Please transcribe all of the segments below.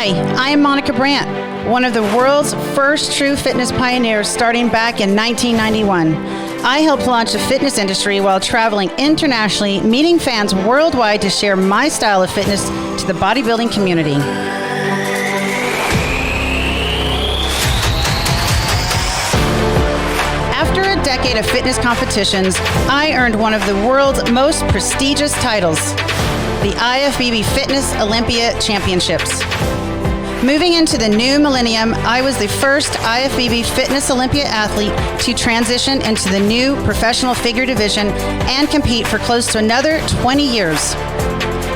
Hi, I am Monica Brant, one of the world's first true fitness pioneers starting back in 1991. I helped launch the fitness industry while traveling internationally, meeting fans worldwide to share my style of fitness to the bodybuilding community. After a decade of fitness competitions, I earned one of the world's most prestigious titles, the IFBB Fitness Olympia Championships. Moving into the new millennium, I was the first IFBB Fitness Olympia athlete to transition into the new professional figure division and compete for close to another 20 years.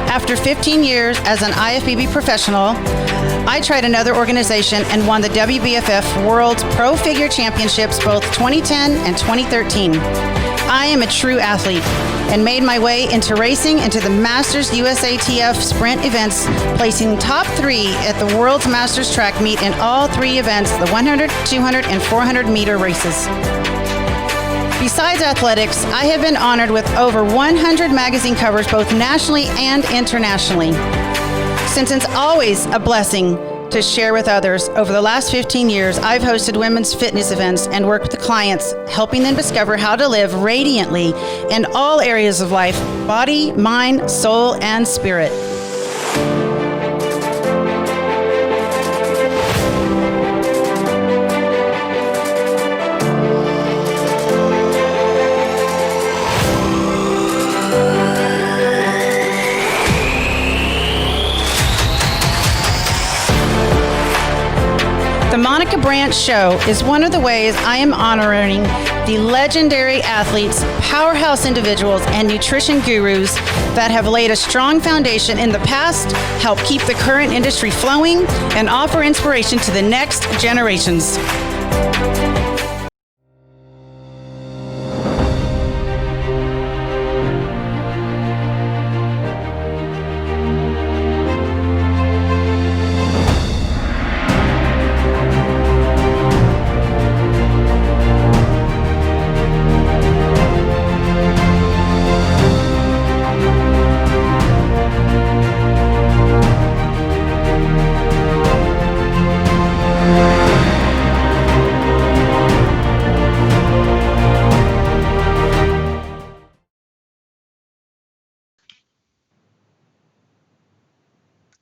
After 15 years as an IFBB professional, I tried another organization and won the WBFF World Pro Figure Championships both 2010 and 2013. I am a true athlete and made my way into racing into the Masters USATF sprint events, placing top 3 at the World's Masters track meet in all 3 events, the 100, 200, and 400 meter races. Besides athletics, I have been honored with over 100 magazine covers both nationally and internationally. Since it's always a blessing to share with others, over the last 15 years, I've hosted women's fitness events and worked with the clients, helping them discover how to live radiantly in all areas of life, body, mind, soul, and spirit. The Monica Brant Show is one of the ways I am honoring the legendary athletes, powerhouse individuals, and nutrition gurus that have laid a strong foundation in the past, help keep the current industry flowing, and offer inspiration to the next generations.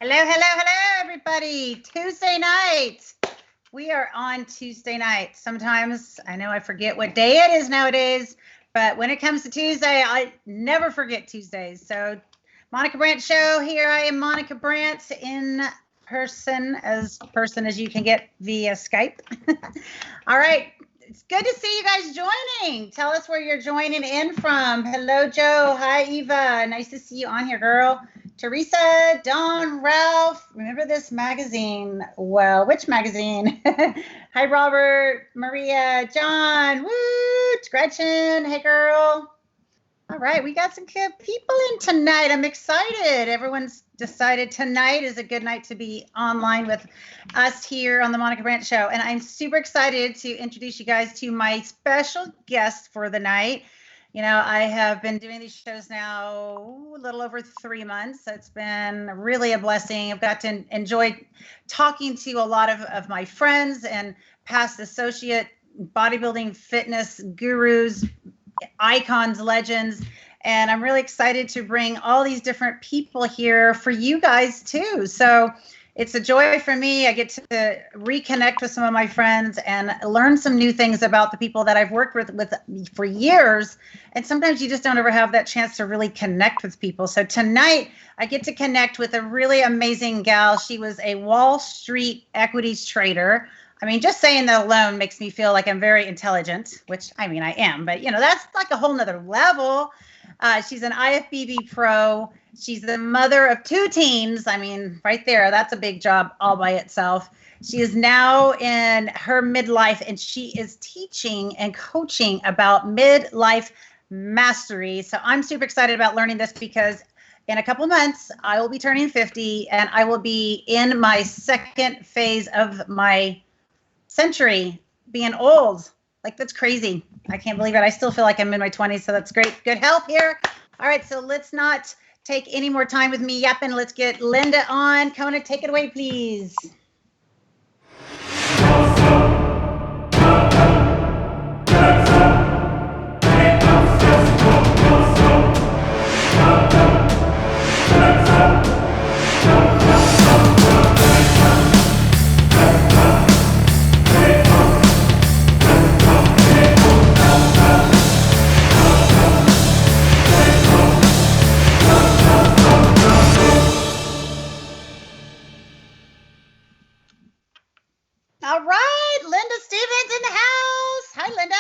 Hello, everybody. Tuesday night. We are on Tuesday night. Sometimes I know I forget what day it is nowadays, but when it comes to Tuesday, I never forget Tuesdays. So Monica Brant Show here. I am Monica Brant in person as you can get via Skype. All right. It's good to see you guys joining. Tell us where you're joining in from. Hello, Joe. Hi, Eva. Nice to see you on here, girl. Teresa, Don, Ralph, remember this magazine? Well, which magazine? Hi, Robert, Maria, John, woo, Gretchen, hey, girl. All right, we got some good people in tonight. I'm excited. Everyone's decided tonight is a good night to be online with us here on the Monica Brant Show. And I'm super excited to introduce you guys to my special guest for the night. You know, I have been doing these shows now a little over 3 months. So it's been really a blessing. I've got to enjoy talking to a lot of my friends and past associate bodybuilding fitness gurus, icons, legends. And I'm really excited to bring all these different people here for you guys too. So it's a joy for me. I get to reconnect with some of my friends and learn some new things about the people that I've worked with for years. And sometimes you just don't ever have that chance to really connect with people. So tonight I get to connect with a really amazing gal. She was a Wall Street equities trader. I mean, just saying that alone makes me feel like I'm very intelligent, which I mean, I am, but you know, that's like a whole nother level. She's an IFBB pro. She's the mother of 2 teens. I mean, right there, that's a big job all by itself. She is now in her midlife, and she is teaching and coaching about midlife mastery. So I'm super excited about learning this because in a couple months, I will be turning 50, and I will be in my second phase of my century, being old. Like, that's crazy. I can't believe it. I still feel like I'm in my 20s, so that's great. Good health here. All right, so let's not take any more time with me yapping. Let's get Linda on. Kona, take it away, please. All right, Linda Stephens in the house. Hi, Linda.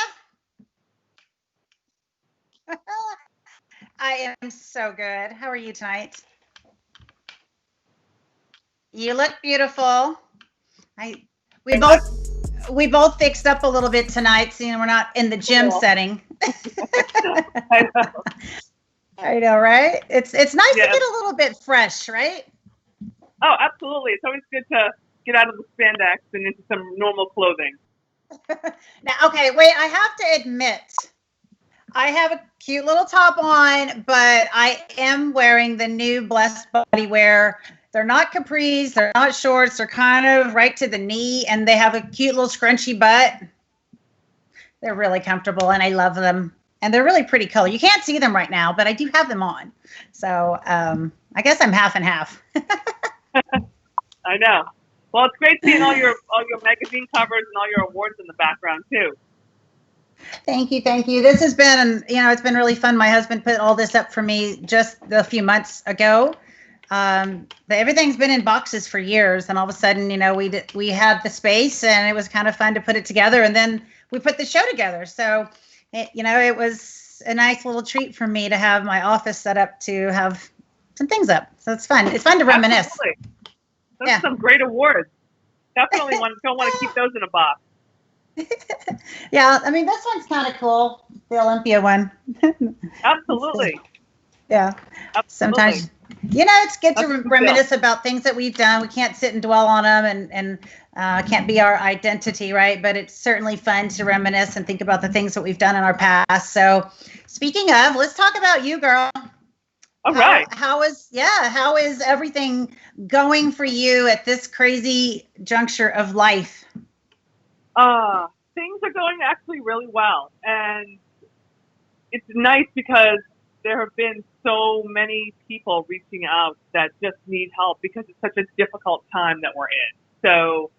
I am so good. How are you tonight? You look beautiful. We both fixed up a little bit tonight, seeing we're not in the gym setting. I know. I know, right? It's nice to get a little bit fresh, right? Oh, absolutely. It's always good to get out of the spandex and into some normal clothing. Now, okay, wait, I have to admit, I have a cute little top on, but I am wearing the new Blessed Body Wear. They're not capris, they're not shorts, they're kind of right to the knee, and they have a cute little scrunchy butt. They're really comfortable, and I love them. And they're really pretty color. You can't see them right now, but I do have them on. So I guess I'm half and half. I know. Well, it's great seeing all your magazine covers and all your awards in the background too. Thank you. This has been, it's been really fun. My husband put all this up for me just a few months ago. Everything's been in boxes for years, and all of a sudden, we had the space, and it was kind of fun to put it together, and then we put the show together. So, it was a nice little treat for me to have my office set up to have some things up. So it's fun. It's fun to reminisce. Absolutely. Those are some great awards. Definitely don't want to keep those in a box. Yeah, I mean, this one's kind of cool, the Olympia one. Absolutely. Yeah. Absolutely. Sometimes, it's good to reminisce about things that we've done. We can't sit and dwell on them and can't be our identity, right? But it's certainly fun to reminisce and think about the things that we've done in our past. So speaking of, let's talk about you, girl. All right. How is everything going for you at this crazy juncture of life? Things are going actually really well. And it's nice because there have been so many people reaching out that just need help because it's such a difficult time that we're in. So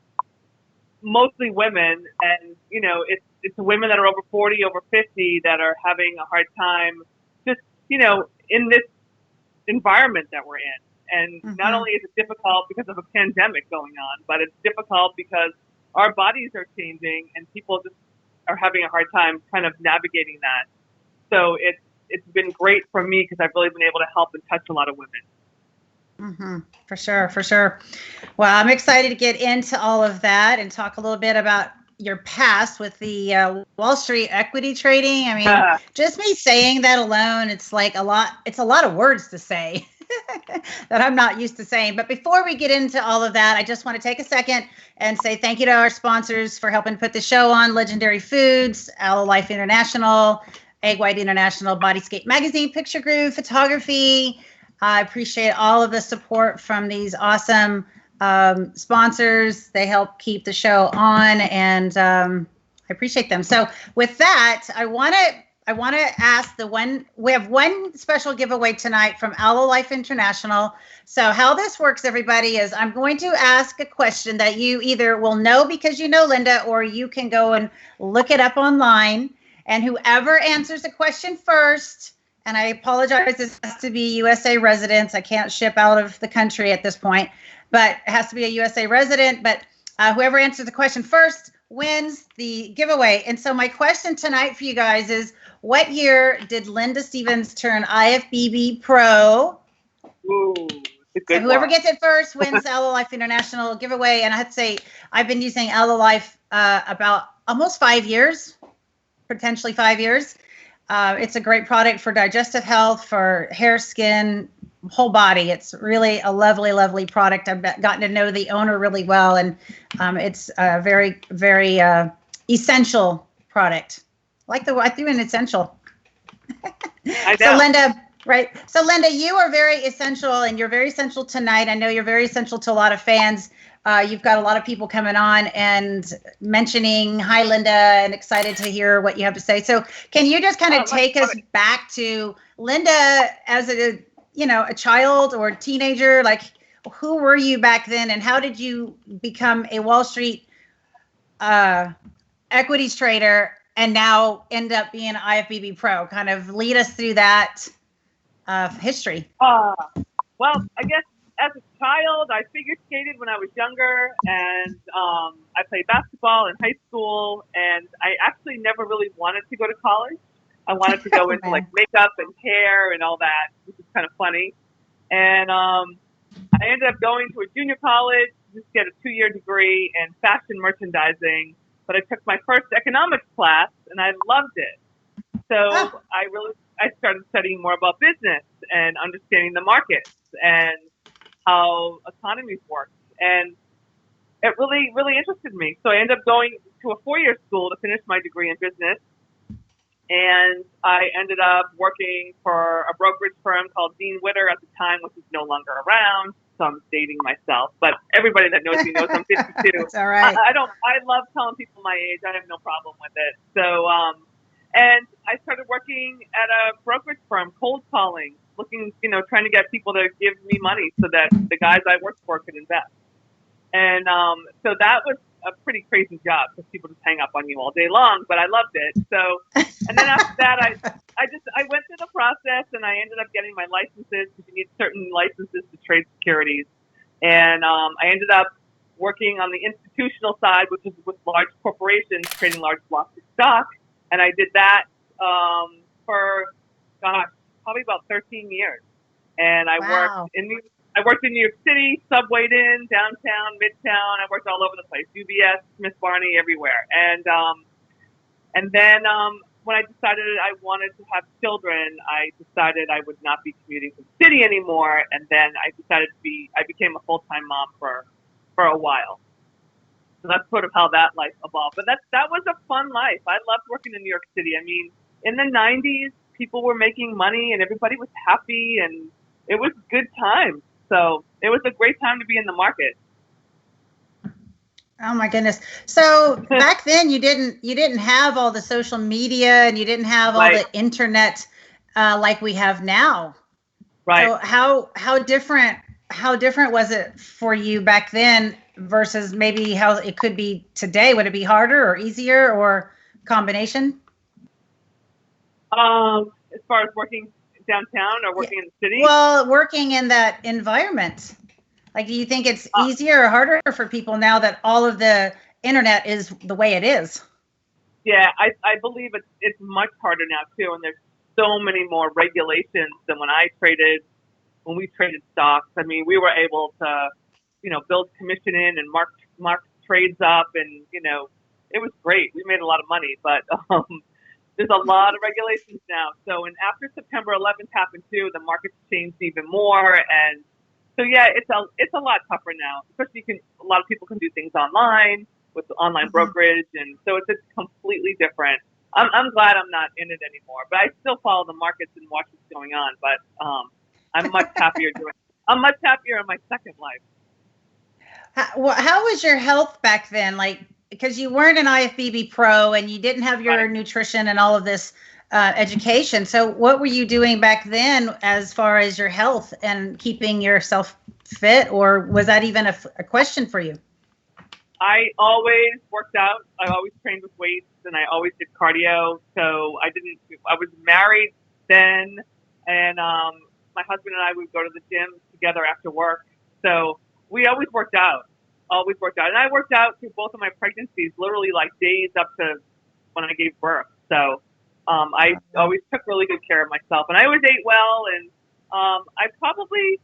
mostly women, and it's women that are over 40, over 50 that are having a hard time just, in this environment that we're in. And not only is it difficult because of a pandemic going on, but it's difficult because our bodies are changing and people just are having a hard time kind of navigating that. So it's been great for me because I've really been able to help and touch a lot of women. For sure. Well, I'm excited to get into all of that and talk a little bit about your past with the Wall Street equity trading. I mean, just me saying that alone, it's like a lot of words to say that I'm not used to saying. But before we get into all of that, I just want to take a second and say thank you to our sponsors for helping put the show on: Legendary Foods, Aloe Life International, Egg White International, Bodyscape Magazine, Picture Groove Photography. I appreciate all of the support from these awesome sponsors. They help keep the show on, and I appreciate them. So with that, I want to ask we have one special giveaway tonight from Aloe Life International. So how this works, everybody, is I'm going to ask a question that you either will know because you know Linda, or you can go and look it up online. And whoever answers the question first, and I apologize, this has to be USA residents. I can't ship out of the country at this point, but it has to be a USA resident. But whoever answers the question first wins the giveaway. And so my question tonight for you guys is, what year did Linda Stephens turn IFBB Pro? Ooh, so whoever gets it first wins Aloe Life International giveaway. And I have to say, I've been using Aloe Life about almost 5 years. Potentially 5 years. It's a great product for digestive health, for hair, skin, whole body. It's really a lovely, lovely product. I've gotten to know the owner really well, and it's a very, very essential product. I threw in essential. So Linda, Right. So, Linda, you are very essential, and you're very essential tonight. I know you're very essential to a lot of fans. You've got a lot of people coming on and mentioning, hi, Linda, and excited to hear what you have to say. So, can you just kind of take us back to Linda as a child or teenager? Like, who were you back then, and how did you become a Wall Street equities trader and now end up being an IFBB pro? Kind of lead us through that history. Well, I guess as a child, I figure skated when I was younger, and I played basketball in high school, and I actually never really wanted to go to college. I wanted to go into like makeup and hair and all that, which is kind of funny. And I ended up going to a junior college to just get a 2-year degree in fashion merchandising. But I took my first economics class, and I loved it. So I started studying more about business and understanding the markets and how economies work. And it really, really interested me. So I ended up going to a 4-year school to finish my degree in business. And I ended up working for a brokerage firm called Dean Witter at the time, which is no longer around. So I'm dating myself, but everybody that knows me knows I'm 52. That's all right. I love telling people my age. I have no problem with it. So, and I started working at a brokerage firm, cold calling, looking, trying to get people to give me money so that the guys I worked for could invest. And so that was a pretty crazy job because people just hang up on you all day long, but I loved it. So, and then after that, I went through the process and I ended up getting my licenses because you need certain licenses to trade securities. And I ended up working on the institutional side, which is with large corporations trading large blocks of stock. And I did that for, probably about 13 years. And I worked in New York City, subwayed in, downtown, midtown. I worked all over the place, UBS, Smith Barney, everywhere. And then when I decided I wanted to have children, I decided I would not be commuting to the city anymore. And then I became a full-time mom for a while. So that's sort of how that life evolved. But that was a fun life. I loved working in New York City. I mean, in the 90s, people were making money and everybody was happy and it was good times. So it was a great time to be in the market. Oh my goodness. So back then you didn't have all the social media and you didn't have all the internet like we have now. Right. So how different was it for you back then versus maybe how it could be today? Would it be harder or easier or combination? As far as working downtown or working in the city? Well, working in that environment. Like, do you think it's easier or harder for people now that all of the internet is the way it is? Yeah, I believe it's much harder now too, and there's so many more regulations than when we traded stocks. I mean, we were able to, build commission in and mark trades up, and it was great. We made a lot of money, but there's a lot of regulations now. So, and after September 11th happened too, the markets changed even more, and so yeah, it's a lot tougher now. Especially a lot of people can do things online with the online brokerage, and so it's completely different. I'm glad I'm not in it anymore, but I still follow the markets and watch what's going on. But I'm much happier I'm much happier in my second life. How was your health back then? Like, because you weren't an IFBB pro and you didn't have your nutrition and all of this education. So what were you doing back then as far as your health and keeping yourself fit, or was that even a question for you? I always worked out. I always trained with weights and I always did cardio. So I was married then, and my husband and I would go to the gym together after work. So we always worked out. And I worked out through both of my pregnancies, literally like days up to when I gave birth. So I always took really good care of myself, and I always ate well. And I probably,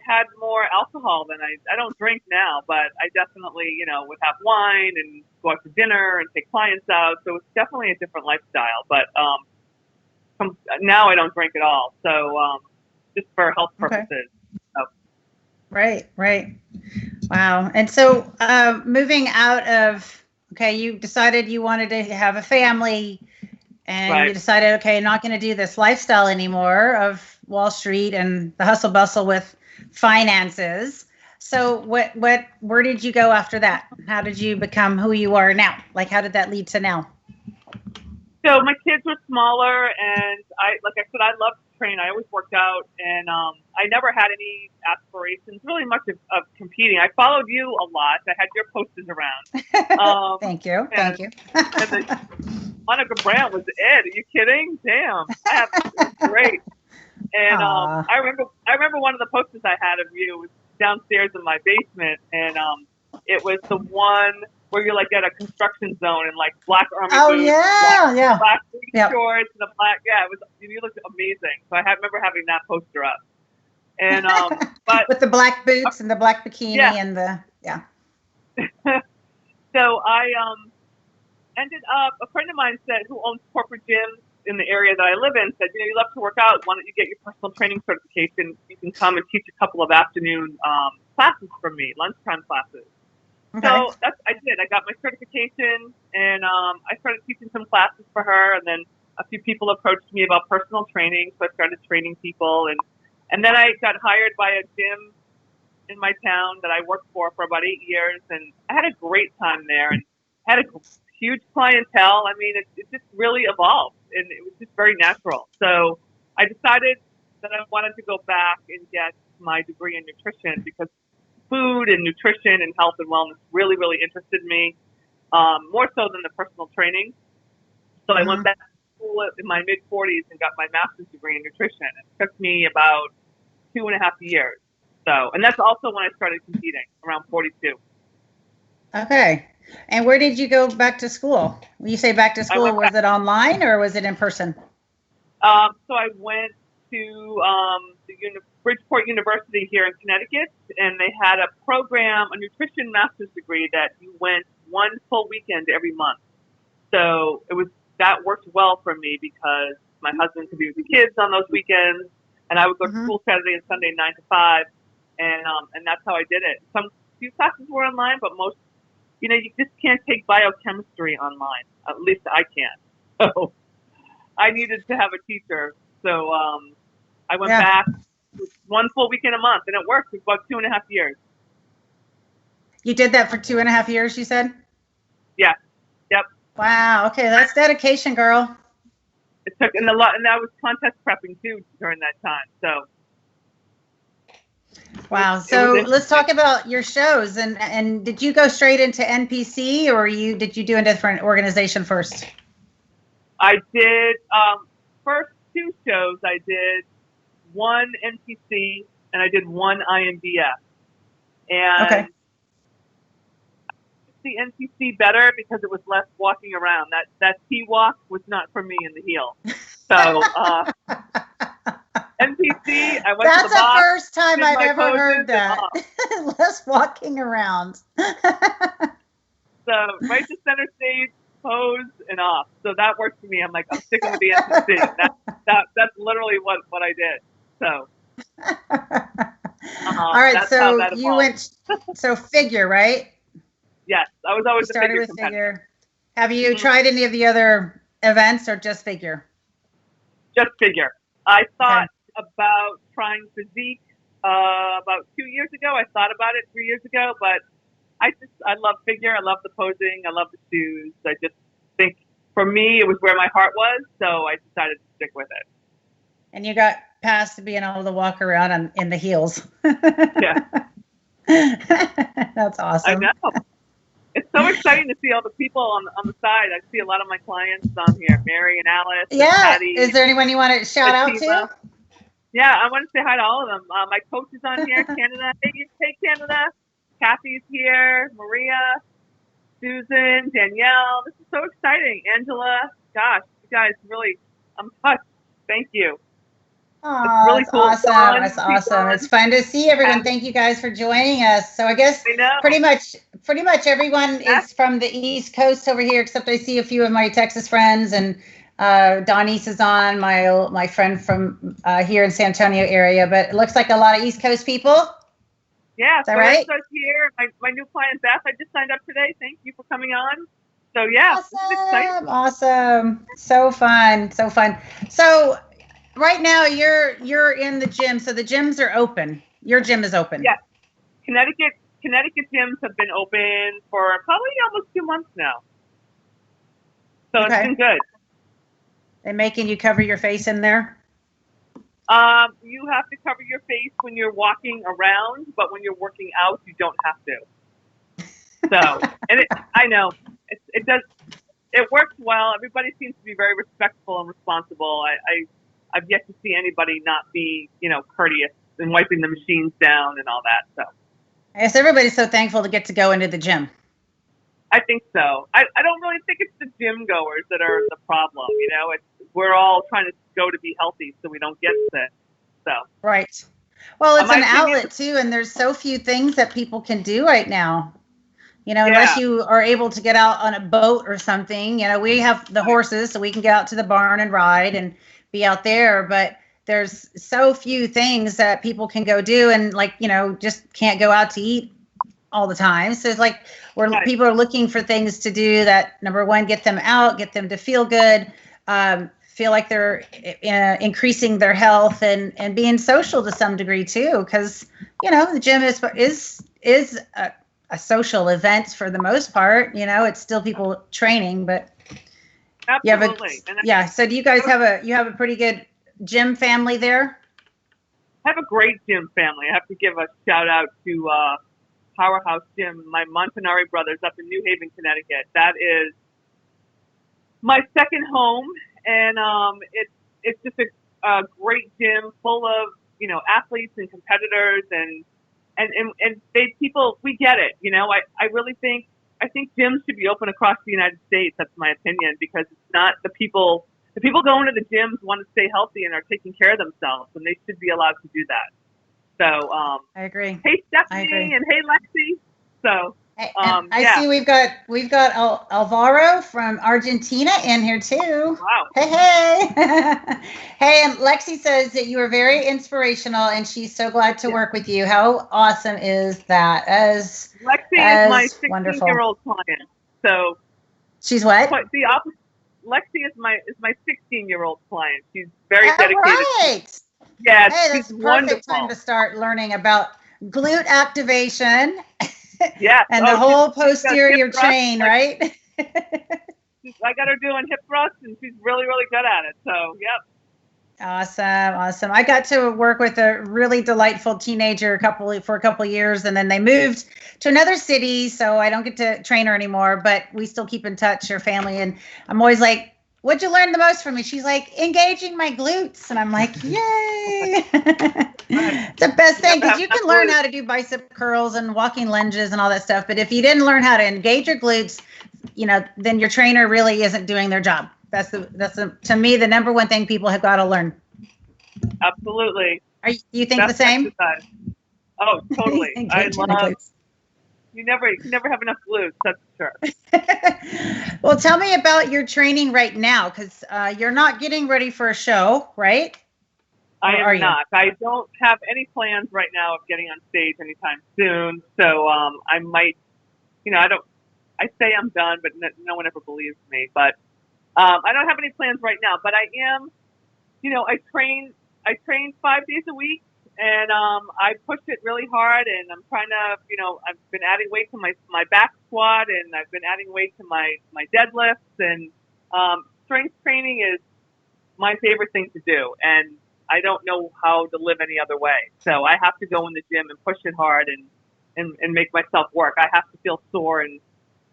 had more alcohol than I don't drink now, but I definitely, would have wine and go out to dinner and take clients out. So it's definitely a different lifestyle. But now I don't drink at all. So just for health purposes. Okay. So. Right. Wow. And so moving out of, you decided you wanted to have a family and you decided, okay, I'm not going to do this lifestyle anymore of Wall Street and the hustle bustle with finances. So where did you go after that? How did you become who you are now? Like, how did that lead to now? So my kids were smaller, and like I said, I loved to train. I always worked out, and I never had any aspirations, really much of competing. I followed you a lot. I had your posters around. Thank you. And Monica Brant was it. Are you kidding? Damn, it was great. And I remember one of the posters I had of you was downstairs in my basement, and it was the one where you're like at a construction zone and like black army boots, black shorts, and a black it was. You looked amazing. So I remember having that poster up, and but with the black boots and the black bikini and the So I ended up. A friend of mine who owns corporate gyms in the area that I live in said, you love to work out. Why don't you get your personal training certification? You can come and teach a couple of afternoon classes from me, lunchtime classes. Okay. So I did. I got my certification, and I started teaching some classes for her. And then a few people approached me about personal training, so I started training people. And then I got hired by a gym in my town that I worked for about 8 years, and I had a great time there, and had a huge clientele. I mean, it just really evolved, and it was just very natural. So I decided that I wanted to go back and get my degree in nutrition because food and nutrition and health and wellness really, really interested me, more so than the personal training. So I went back to school in my mid-40s and got my master's degree in nutrition. It took me about 2.5 years. So, and that's also when I started competing, around 42. Okay. And where did you go back to school? When you say back to school, was it online or was it in person? So I went to Bridgeport University here in Connecticut, and they had a program, a nutrition master's degree that you went one full weekend every month. So that worked well for me because my husband could be with the kids on those weekends, and I would go to school Saturday and Sunday 9 to 5, and that's how I did it. Few classes were online, but most, you just can't take biochemistry online. At least I can't. So I needed to have a teacher. So I went back one full weekend a month, and it worked. It was about 2.5 years. You did that for 2.5 years, you said? Yeah. Yep. Wow. Okay, that's dedication, girl. It took and I was contest prepping too during that time. So. Wow. So let's talk about your shows. And did you go straight into NPC, or did you do a different organization first? I did first 2 shows. I did one NPC and I did one IMBS. And the NPC better because it was less walking around. That T-walk was not for me in the heel. So NPC, I went That's to the box. the first time I've ever heard that. Less walking around. So right to center stage, pose, and off. So that worked for me. I'm like, I'm sticking with the NPC. That's literally what I did. So. All right. So you went figure, right? Yes, I was always started with figure. Have you tried any of the other events or just figure? Just figure. I thought about trying physique about 2 years ago. I thought about it 3 years ago, but I love figure. I love the posing. I love the shoes. I just think for me, it was where my heart was. So I decided to stick with it. And you got past being able to walk around in the heels. Yeah. That's awesome. I know. It's so exciting to see all the people on the side. I see a lot of my clients on here, Mary and Alice. Yeah. And Patty. Is there anyone you want to shout out to? Yeah, I want to say hi to all of them. My coach is on here, Canada. Hey, Canada. Kathy's here, Maria, Susan, Danielle. This is so exciting. Angela. Gosh, you guys really, I'm touched. Thank you. Oh, it's really cool. Awesome. That's awesome. It's fun to see everyone. Thank you guys for joining us. So I guess pretty much everyone is from the East Coast over here, except I see a few of my Texas friends, and Donnie's is on, my friend from here in San Antonio area, but it looks like a lot of East Coast people. Yeah, is that right? Here. My new client Beth, I just signed up today. Thank you for coming on. So yeah, this is exciting. Awesome. So fun. So fun. So right now you're in the gym. So the gyms are open. Your gym is open. Yes, Connecticut gyms have been open for probably almost 2 months now. So It's been good. They making you cover your face in there? You have to cover your face when you're walking around, but when you're working out, you don't have to. So, I know it works well. Everybody seems to be very respectful and responsible. I've yet to see anybody not be, courteous and wiping the machines down and all that. So I guess everybody's so thankful to get to go into the gym. I think so. I don't really think it's the gym goers that are the problem. We're all trying to go to be healthy so we don't get sick. So right. Well, it's an outlet too, and there's so few things that people can do right now. Unless you are able to get out on a boat or something. We have the horses, so we can get out to the barn and ride and be out there. But there's so few things that people can go do, and just can't go out to eat all the time. So it's like people are looking for things to do that, number one, get them out, get them to feel good, feel like they're increasing their health and being social to some degree too. Because the gym is a social event for the most part. It's still people training, but absolutely. So do you guys have a pretty good gym family there? I have a great gym family. I have to give a shout out to Powerhouse Gym, my Montanari brothers up in New Haven, Connecticut. That is my second home, and it's just a great gym full of athletes and competitors and we get it. I really think gyms should be open across the United States. That's my opinion, because it's not the people going to the gyms want to stay healthy and are taking care of themselves, and they should be allowed to do that. So I agree. Hey Stephanie and hey Lexi. So I see we've got Alvaro from Argentina in here too. Wow. Hey. Hey, and Lexi says that you are very inspirational and she's so glad to work with you. How awesome is that? Lexi is my 16-year-old client. So she's what? The opposite. Lexi is my 16-year-old client. She's very dedicated. Right. Yeah, hey, that's perfect time to start learning about glute activation. Yeah. And the whole posterior chain, right? I got her doing hip thrusts, and she's really, really good at it. So, yep. Awesome. I got to work with a really delightful teenager for a couple of years, and then they moved to another city, so I don't get to train her anymore, but we still keep in touch, her family, and I'm always like, what'd you learn the most from me? She's like, engaging my glutes. And I'm like, yay. It's the best thing, because you can learn how to do bicep curls and walking lunges and all that stuff. But if you didn't learn how to engage your glutes, then your trainer really isn't doing their job. That's to me, the number one thing people have got to learn. Absolutely. You think the same? Exercise. Oh, totally. I love. You never have enough glutes, that's for sure. Well, tell me about your training right now, because you're not getting ready for a show, right? I am not. I don't have any plans right now of getting on stage anytime soon. So I might, I say I'm done, but no one ever believes me. But I don't have any plans right now. But I am, I train 5 days a week. And I pushed it really hard, and I'm trying to, I've been adding weight to my back squat, and I've been adding weight to my deadlifts, and strength training is my favorite thing to do, and I don't know how to live any other way. So I have to go in the gym and push it hard and make myself work. I have to feel sore, and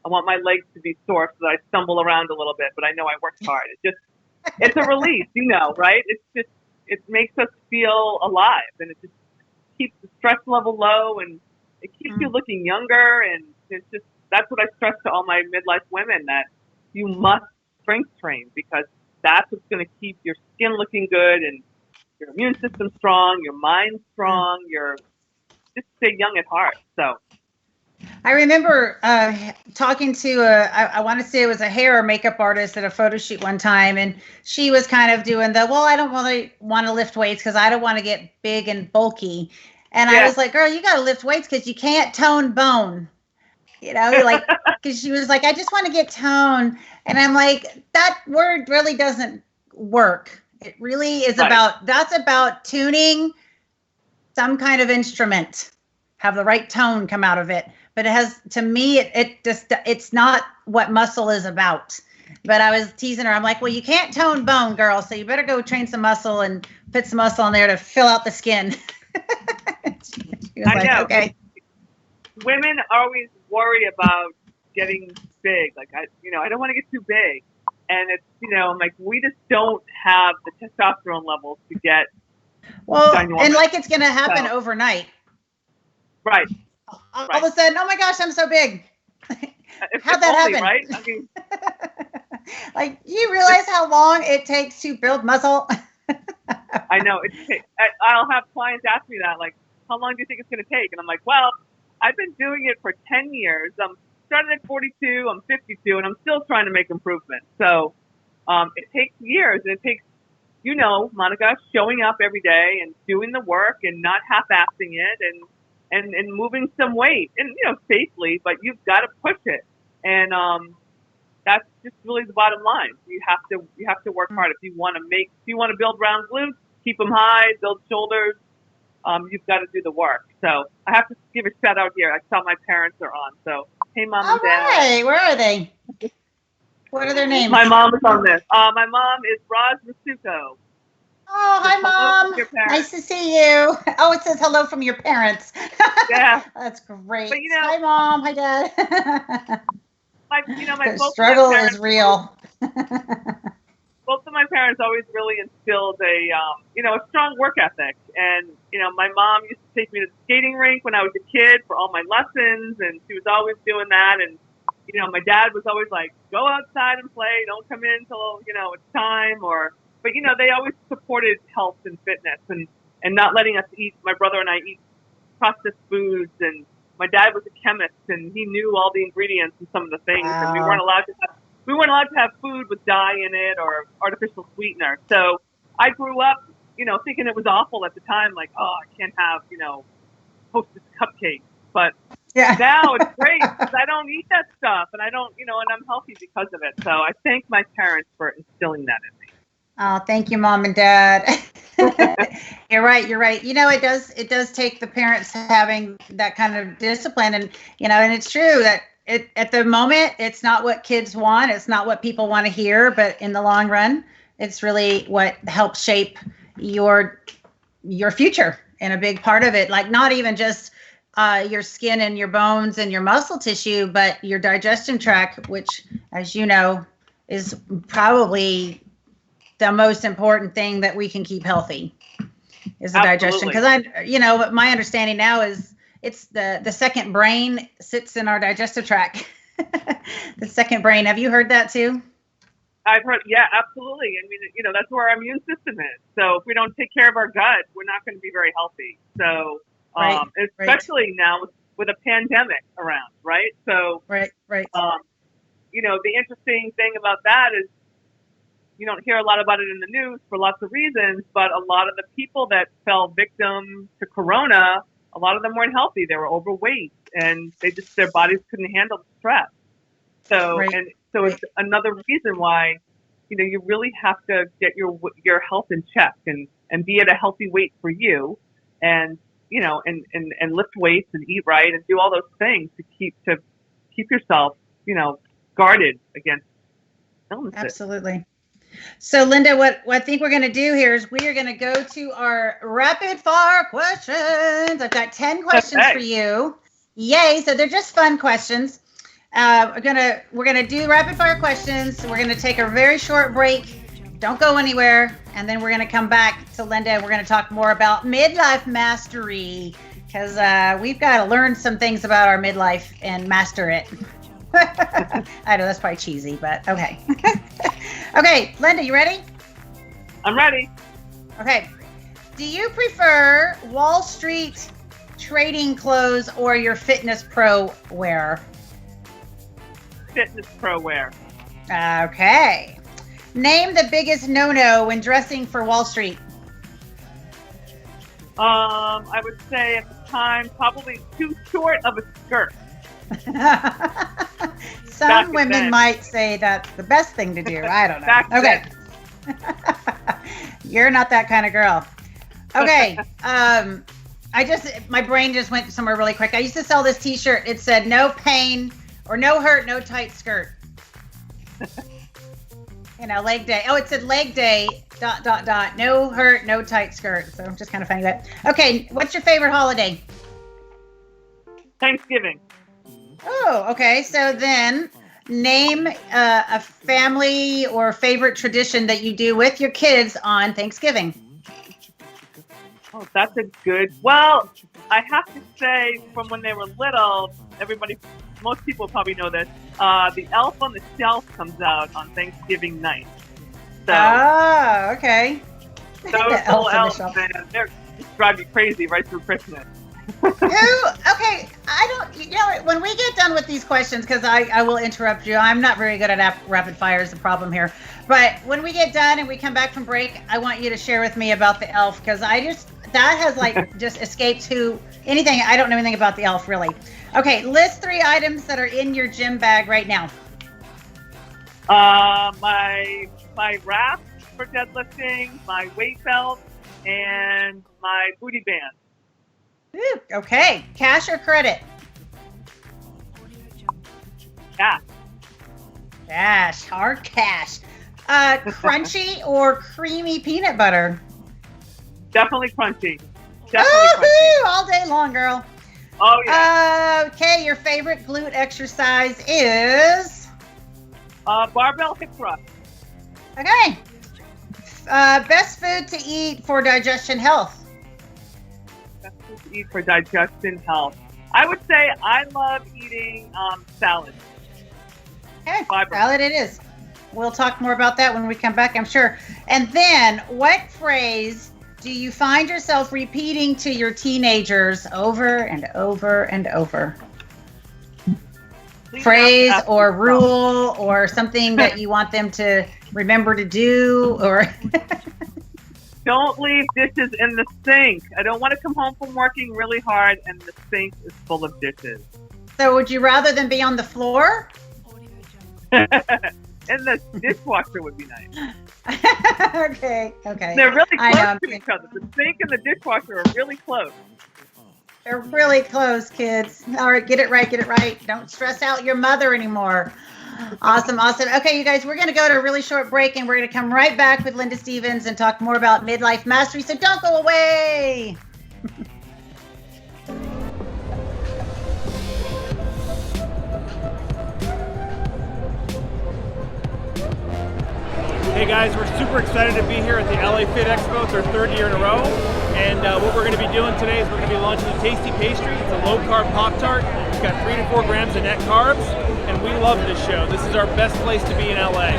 I want my legs to be sore so that I stumble around a little bit, but I know I worked hard. It's a release, right? It makes us feel alive, and it just keeps the stress level low, and it keeps you looking younger. And that's what I stress to all my midlife women, that you must strength train, because that's what's going to keep your skin looking good and your immune system strong, your mind strong, just stay young at heart. So I remember talking to I want to say it was a hair or makeup artist at a photo shoot one time, and she was kind of doing I don't really want to lift weights because I don't want to get big and bulky. And I was like, girl, you got to lift weights because you can't tone bone. You know, like, because she was like, I just want to get tone. And I'm like, that word really doesn't work. It really is Right. that's about tuning some kind of instrument, have the right tone come out of it. But it has, to me, it just, it's not what muscle is about. But I was teasing her. I'm like, well, you can't tone bone, girl. So you better go train some muscle and put some muscle in there to fill out the skin. She was I like, know. okay. Women always worry about getting big. Like, I don't want to get too big. And it's, I'm like, we just don't have the testosterone levels to get Well, ginormous. and like it's going to happen overnight. Right. All of a sudden, oh my gosh, I'm so big. How'd that happen? Right? I mean, like, do you realize how long it takes to build muscle? I know. I'll have clients ask me that, like, how long do you think it's going to take? And I'm like, well, I've been doing it for 10 years. I'm started at 42, I'm 52, and I'm still trying to make improvements. So it takes years, and it takes, Monica, showing up every day and doing the work and not half-assing it and moving some weight and, safely, but you've got to push it. And that's just really the bottom line. You have to work hard. If you want to build round glutes, keep them high, build shoulders, you've got to do the work. So I have to give a shout out here. I saw my parents are on. So, hey, Mom and Dad. All right. Where are they? What are their names? My mom is on this. My mom is Roz Masuko. Oh, hi, Mom. Nice to see you. Oh, it says hello from your parents. Yeah. That's great. But, hi, Mom. Hi, Dad. The struggle is real. Both of my parents always really instilled a strong work ethic. And, my mom used to take me to the skating rink when I was a kid for all my lessons, and she was always doing that. And, my dad was always like, go outside and play. Don't come in until, it's time. But, they always supported health and fitness and not letting us eat, my brother and I, eat processed foods. And my dad was a chemist, and he knew all the ingredients and some of the things. Wow. And we weren't allowed to have food with dye in it or artificial sweetener. So I grew up, thinking it was awful at the time, like, oh, I can't have, Hostess cupcakes. But now it's great because I don't eat that stuff, and I don't, and I'm healthy because of it. So I thank my parents for instilling that in me. Oh, thank you, Mom and Dad. You're right. It does take the parents having that kind of discipline, and it's true that at the moment, it's not what kids want. It's not what people want to hear, but in the long run, it's really what helps shape your future, and a big part of it, like not even just your skin and your bones and your muscle tissue, but your digestion tract, which, as you know, is probably the most important thing that we can keep healthy, is the digestion. Because my understanding now is it's the second brain sits in our digestive tract. The second brain. Have you heard that too? I've heard, yeah, absolutely. I mean, that's where our immune system is. So if we don't take care of our gut, we're not going to be very healthy. So especially now with a pandemic around, right? So right. The interesting thing about that is you don't hear a lot about it in the news for lots of reasons, but a lot of the people that fell victim to Corona, a lot of them weren't healthy. They were overweight, and their bodies couldn't handle the stress. So it's another reason why, you really have to get your health in check and be at a healthy weight for you, and and lift weights and eat right and do all those things to keep yourself, guarded against illnesses. Absolutely. So, Linda, what I think we're going to do here is we are going to go to our rapid fire questions. I've got 10 questions for you. Yay. So they're just fun questions. We're gonna do rapid fire questions. We're going to take a very short break. Don't go anywhere. And then we're going to come back to Linda, and we're going to talk more about midlife mastery, because we've got to learn some things about our midlife and master it. I know that's probably cheesy, but okay. Okay, Linda, you ready? I'm ready. Okay. Do you prefer Wall Street trading clothes or your Fitness Pro wear? Fitness Pro wear. Okay. Name the biggest no-no when dressing for Wall Street. I would say at the time, probably too short of a skirt. Some women might say that's the best thing to do. I don't know. Okay. You're not that kind of girl. Okay. My brain just went somewhere really quick. I used to sell this t-shirt. It said no pain or no hurt, no tight skirt. Leg day. Oh, it said leg day, ... No hurt, no tight skirt. So I'm just kind of funny that. Okay. What's your favorite holiday? Thanksgiving. Oh, okay. So then name a family or favorite tradition that you do with your kids on Thanksgiving. Oh, that's a good. Well, I have to say, from when they were little, most people probably know this. The Elf on the Shelf comes out on Thanksgiving night. So, okay. Those little elves, man, they drive you crazy right through Christmas. Okay, when we get done with these questions, because I will interrupt you. I'm not very good at rapid fire is the problem here. But when we get done and we come back from break, I want you to share with me about the elf, because that has just escaped to anything. I don't know anything about the elf, really. Okay, list 3 items that are in your gym bag right now. My wrap for deadlifting, my weight belt, and my booty band. Ooh, okay, cash or credit? Cash. Cash, hard cash. Crunchy or creamy peanut butter? Definitely crunchy. All day long, girl. Oh, yeah. Okay, your favorite glute exercise is? Barbell hip thrust. Okay. Best food to eat for digestion health? Best food to eat for digestion health. I would say I love eating salad. Okay, salad it is. We'll talk more about that when we come back, I'm sure. And then, what phrase do you find yourself repeating to your teenagers over and over and over? Phrase or rule or something that you want them to remember to do, or don't leave dishes in the sink. I don't want to come home from working really hard and the sink is full of dishes. So would you rather them be on the floor? And the dishwasher would be nice. Okay. They're really close to each other. The sink and the dishwasher are really close. They're really close, kids. All right, get it right. Don't stress out your mother anymore. Awesome. Okay, you guys, we're going to go to a really short break, and we're going to come right back with Linda Stephens and talk more about Midlife Mastery, so don't go away. Hey guys, we're super excited to be here at the LA Fit Expo. It's our 3rd year in a row. And what we're going to be doing today is we're going to be launching the Tasty Pastry. It's a low-carb Pop-Tart. It's got 3 to 4 grams of net carbs. And we love this show. This is our best place to be in LA.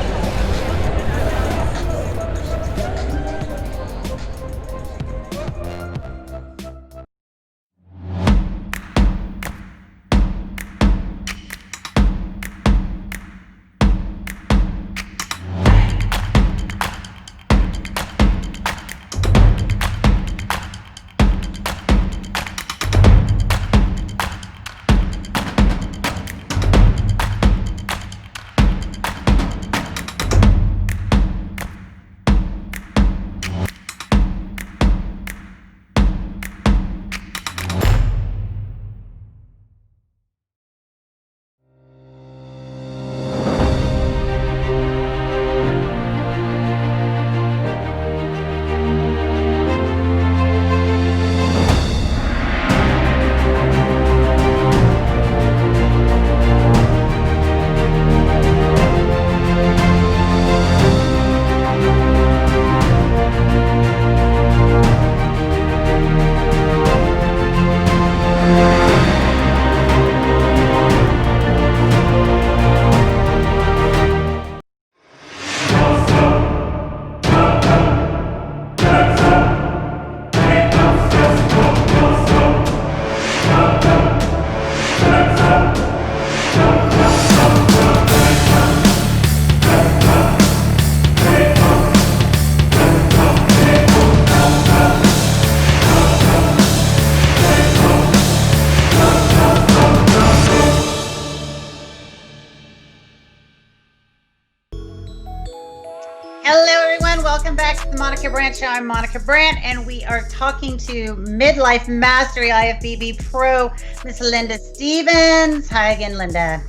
Hello, everyone. Welcome back to the Monica Brant Show. I'm Monica Brant, and we are talking to Midlife Mastery IFBB Pro, Miss Linda Stephens. Hi again, Linda.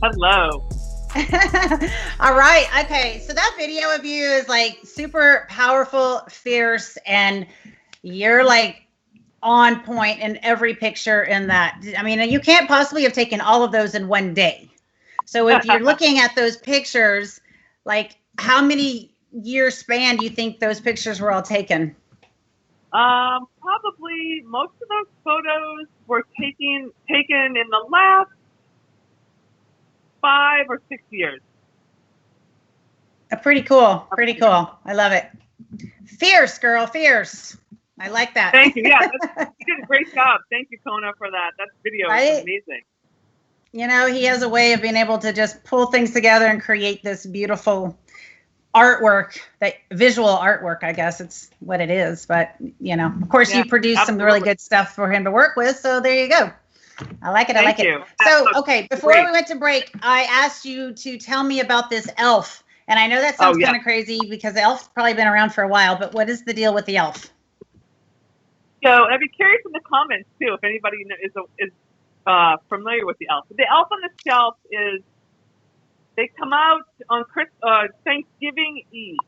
Hello. All right. Okay. So that video of you is like super powerful, fierce, and you're like on point in every picture in that. I mean, you can't possibly have taken all of those in one day. So if you're looking at those pictures, like how many years span do you think those pictures were all taken? Probably most of those photos were taken in the last 5 or 6 years. Pretty cool. Pretty cool. I love it. Fierce, girl. Fierce. I like that. Thank you. Yeah, you did a great job. Thank you, Kona, for that. That video is amazing. You know, he has a way of being able to just pull things together and create this beautiful artwork, that visual artwork, I guess it's what it is. But, you know, of course, you produced some really good stuff for him to work with. So there you go. I like it. I like it. So, okay, before we went to break, I asked you to tell me about this elf. And I know that sounds kind of crazy because the elf's probably been around for a while, but what is the deal with the elf? So I'd be curious in the comments, too, if anybody is familiar with the elf. The elf on the shelf is, they come out on Thanksgiving Eve.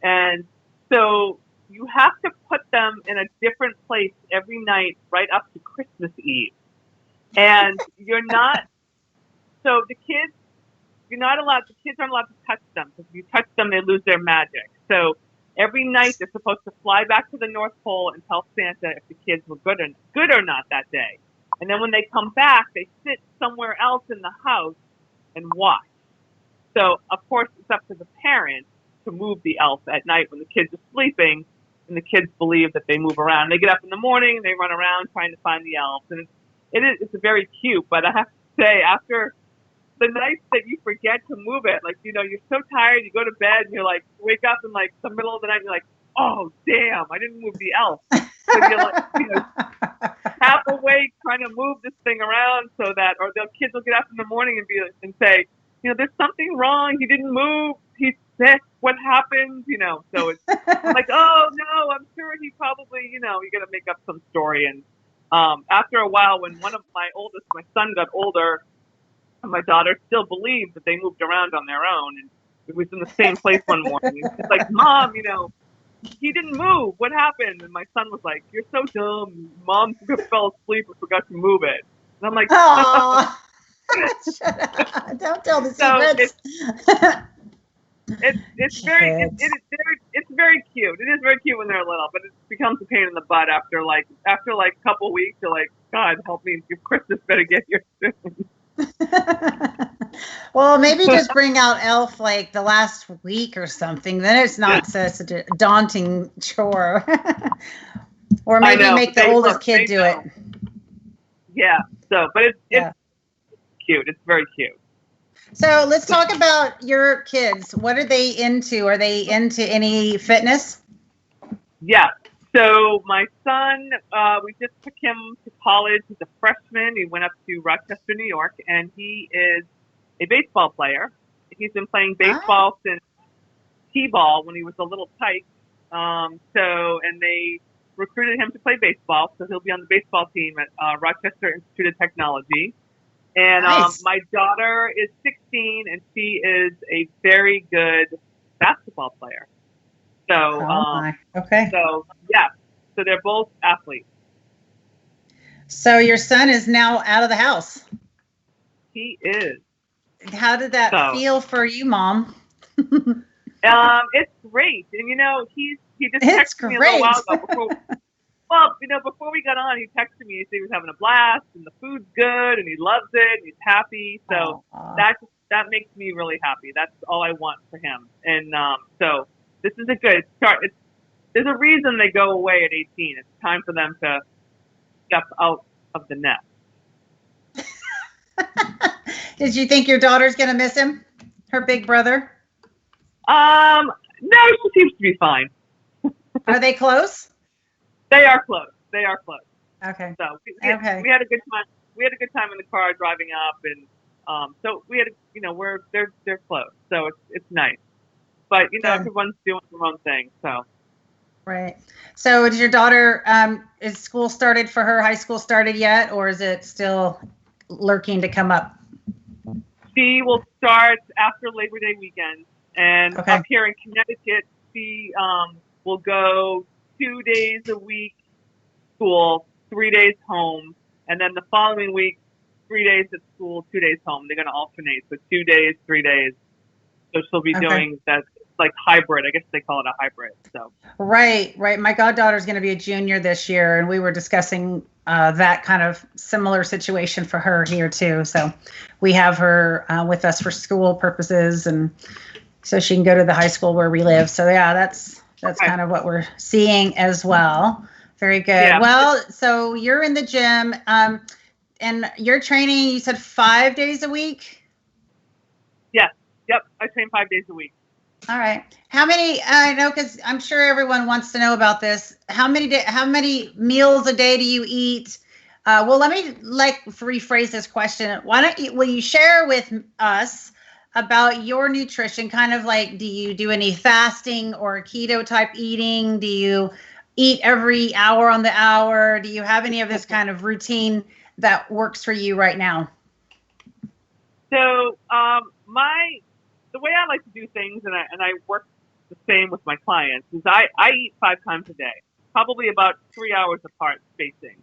And so you have to put them in a different place every night right up to Christmas Eve. And you're not, so the kids aren't allowed to touch them, because if you touch them, they lose their magic. So every night they're supposed to fly back to the North Pole and tell Santa if the kids were good or not that day. And then when they come back, they sit somewhere else in the house and watch. So, of course, it's up to the parents to move the elf at night when the kids are sleeping, and the kids believe that they move around. They get up in the morning, and they run around trying to find the elf. And it's very cute, but I have to say, after the nights that you forget to move it, like, you know, you're so tired, you go to bed, and you're like, wake up in like the middle of the night, and you're like, oh, damn, I didn't move the elf. So you're like, you know, half awake trying to move this thing around so that, or the kids will get up in the morning and say, you know, there's something wrong. He didn't move. He's sick. What happened? You know, so it's like, oh no, I'm sure he probably, you know, you got to make up some story. And after a while, when my son got older, and my daughter still believed that they moved around on their own, and it was in the same place one morning. It's like, Mom, you know, he didn't move. What happened? And my son was like, you're so dumb. Mom fell asleep and forgot to move it. And I'm like, oh. Shut up. Don't tell the secrets. It's very cute. It is very cute when they're little, but it becomes a pain in the butt after like a couple weeks. You're like, God help me, if Christmas better get here soon. Well, maybe just bring out elf like the last week or something. Then it's not such a daunting chore. Or maybe make the oldest kid do it. Yeah. So, but it's cute. It's very cute. So let's talk about your kids. What are they into? Are they into any fitness? Yeah. So my son, we just took him to college. He's a freshman. He went up to Rochester, New York, and he is a baseball player. He's been playing baseball since T-ball when he was a little tyke. And they recruited him to play baseball, so he'll be on the baseball team at Rochester Institute of Technology. And my daughter is 16, and she is a very good basketball player. So, So, yeah. So they're both athletes. So your son is now out of the house. He is. How did that feel for you, Mom? It's great. And, you know, he just texted me a little while ago. Before we got on, he texted me. He said he was having a blast, and the food's good, and he loves it, and he's happy. So that makes me really happy. That's all I want for him. And so this is a good start. There's a reason they go away at 18. It's time for them to step out of the nest. Did you think your daughter's going to miss him? Her big brother? No, she seems to be fine. Are they close? They are close. Okay. So we had a good time. We had a good time in the car driving up, and so we had, they're close. So it's nice. But, you know, Good. everyone's doing their own thing. So. Right. So is your daughter, is school started for her, high school started yet, or is it still lurking to come up? She will start after Labor Day weekend. And Okay. up here in Connecticut, she will go 2 days a week school, 3 days home. And then the following week, 3 days at school, 2 days home. They're going to alternate. So 2 days, 3 days. So she'll be doing that, like hybrid. I guess they call it a hybrid. So. Right. My goddaughter's going to be a junior this year, and we were discussing that kind of similar situation for her here too. So we have her with us for school purposes, and so she can go to the high school where we live. So yeah, that's kind of what we're seeing as well. Very good. Yeah. Well, so you're in the gym, and you're training, you said 5 days a week? Yes. Yep. I train 5 days a week. All right. How many, I know, because I'm sure everyone wants to know about this. How many meals a day do you eat? Well, let me rephrase this question. Will you share with us about your nutrition? Kind of like, do you do any fasting or keto type eating? Do you eat every hour on the hour? Do you have any of this kind of routine that works for you right now? So, the way I like to do things, and I work the same with my clients, is I eat 5 times a day, probably about 3 hours apart spacing.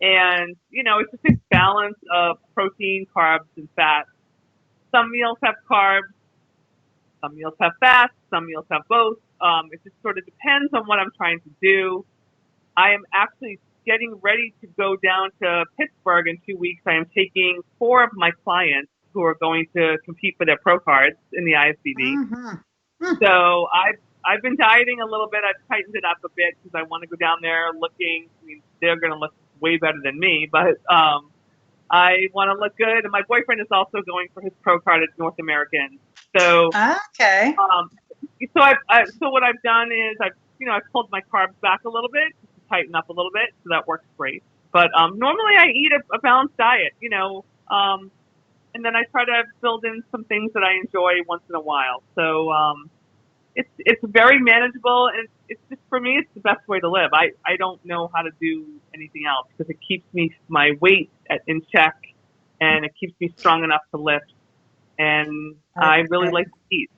And, you know, it's just a balance of protein, carbs, and fat. Some meals have carbs, some meals have fats, some meals have both. It just sort of depends on what I'm trying to do. I am actually getting ready to go down to Pittsburgh in 2 weeks. I am taking 4 of my clients who are going to compete for their pro cards in the IFBB. Mm-hmm. So I've been dieting a little bit. I've tightened it up a bit because I want to go down there looking. I mean, they're going to look way better than me, but I want to look good. And my boyfriend is also going for his pro card at North American. So okay. So what I've done is I've pulled my carbs back a little bit to tighten up a little bit, so that works great. But normally I eat a balanced diet, and then I try to build in some things that I enjoy once in a while. So it's very manageable, and it's just, for me, it's the best way to live. I don't know how to do anything else because it keeps my weight in check, and it keeps me strong enough to lift. And I really like to eat.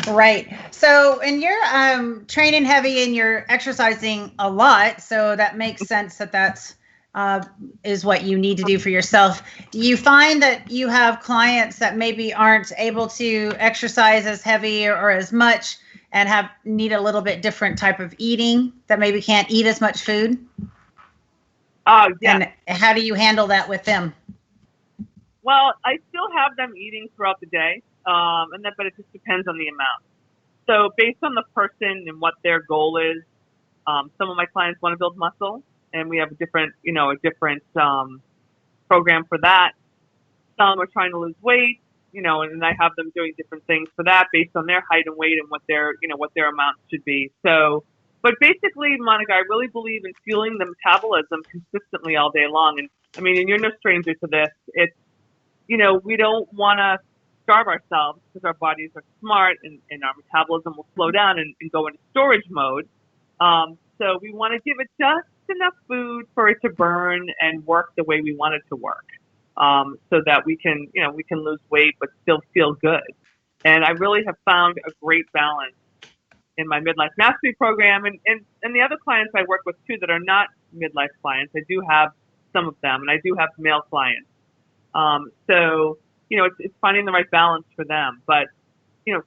Right. So, and you're training heavy and you're exercising a lot, so that makes sense that's is what you need to do for yourself. Do you find that you have clients that maybe aren't able to exercise as heavy or as much and need a little bit different type of eating, that maybe can't eat as much food? Yeah. And how do you handle that with them? Well, I still have them eating throughout the day, but it just depends on the amount. So based on the person and what their goal is, some of my clients want to build muscle, and we have a different program for that. Some are trying to lose weight, and I have them doing different things for that based on their height and weight and what their amounts should be. So, but basically, Monica, I really believe in fueling the metabolism consistently all day long. And I mean, and you're no stranger to this. It's, we don't want to starve ourselves because our bodies are smart and our metabolism will slow down and go into storage mode. So we want to give it just enough food for it to burn and work the way we want it to work, so that we can lose weight but still feel good. And I really have found a great balance in my Midlife Mastery program, and the other clients I work with too that are not midlife clients. I do have some of them, and I do have male clients. So it's finding the right balance for them, but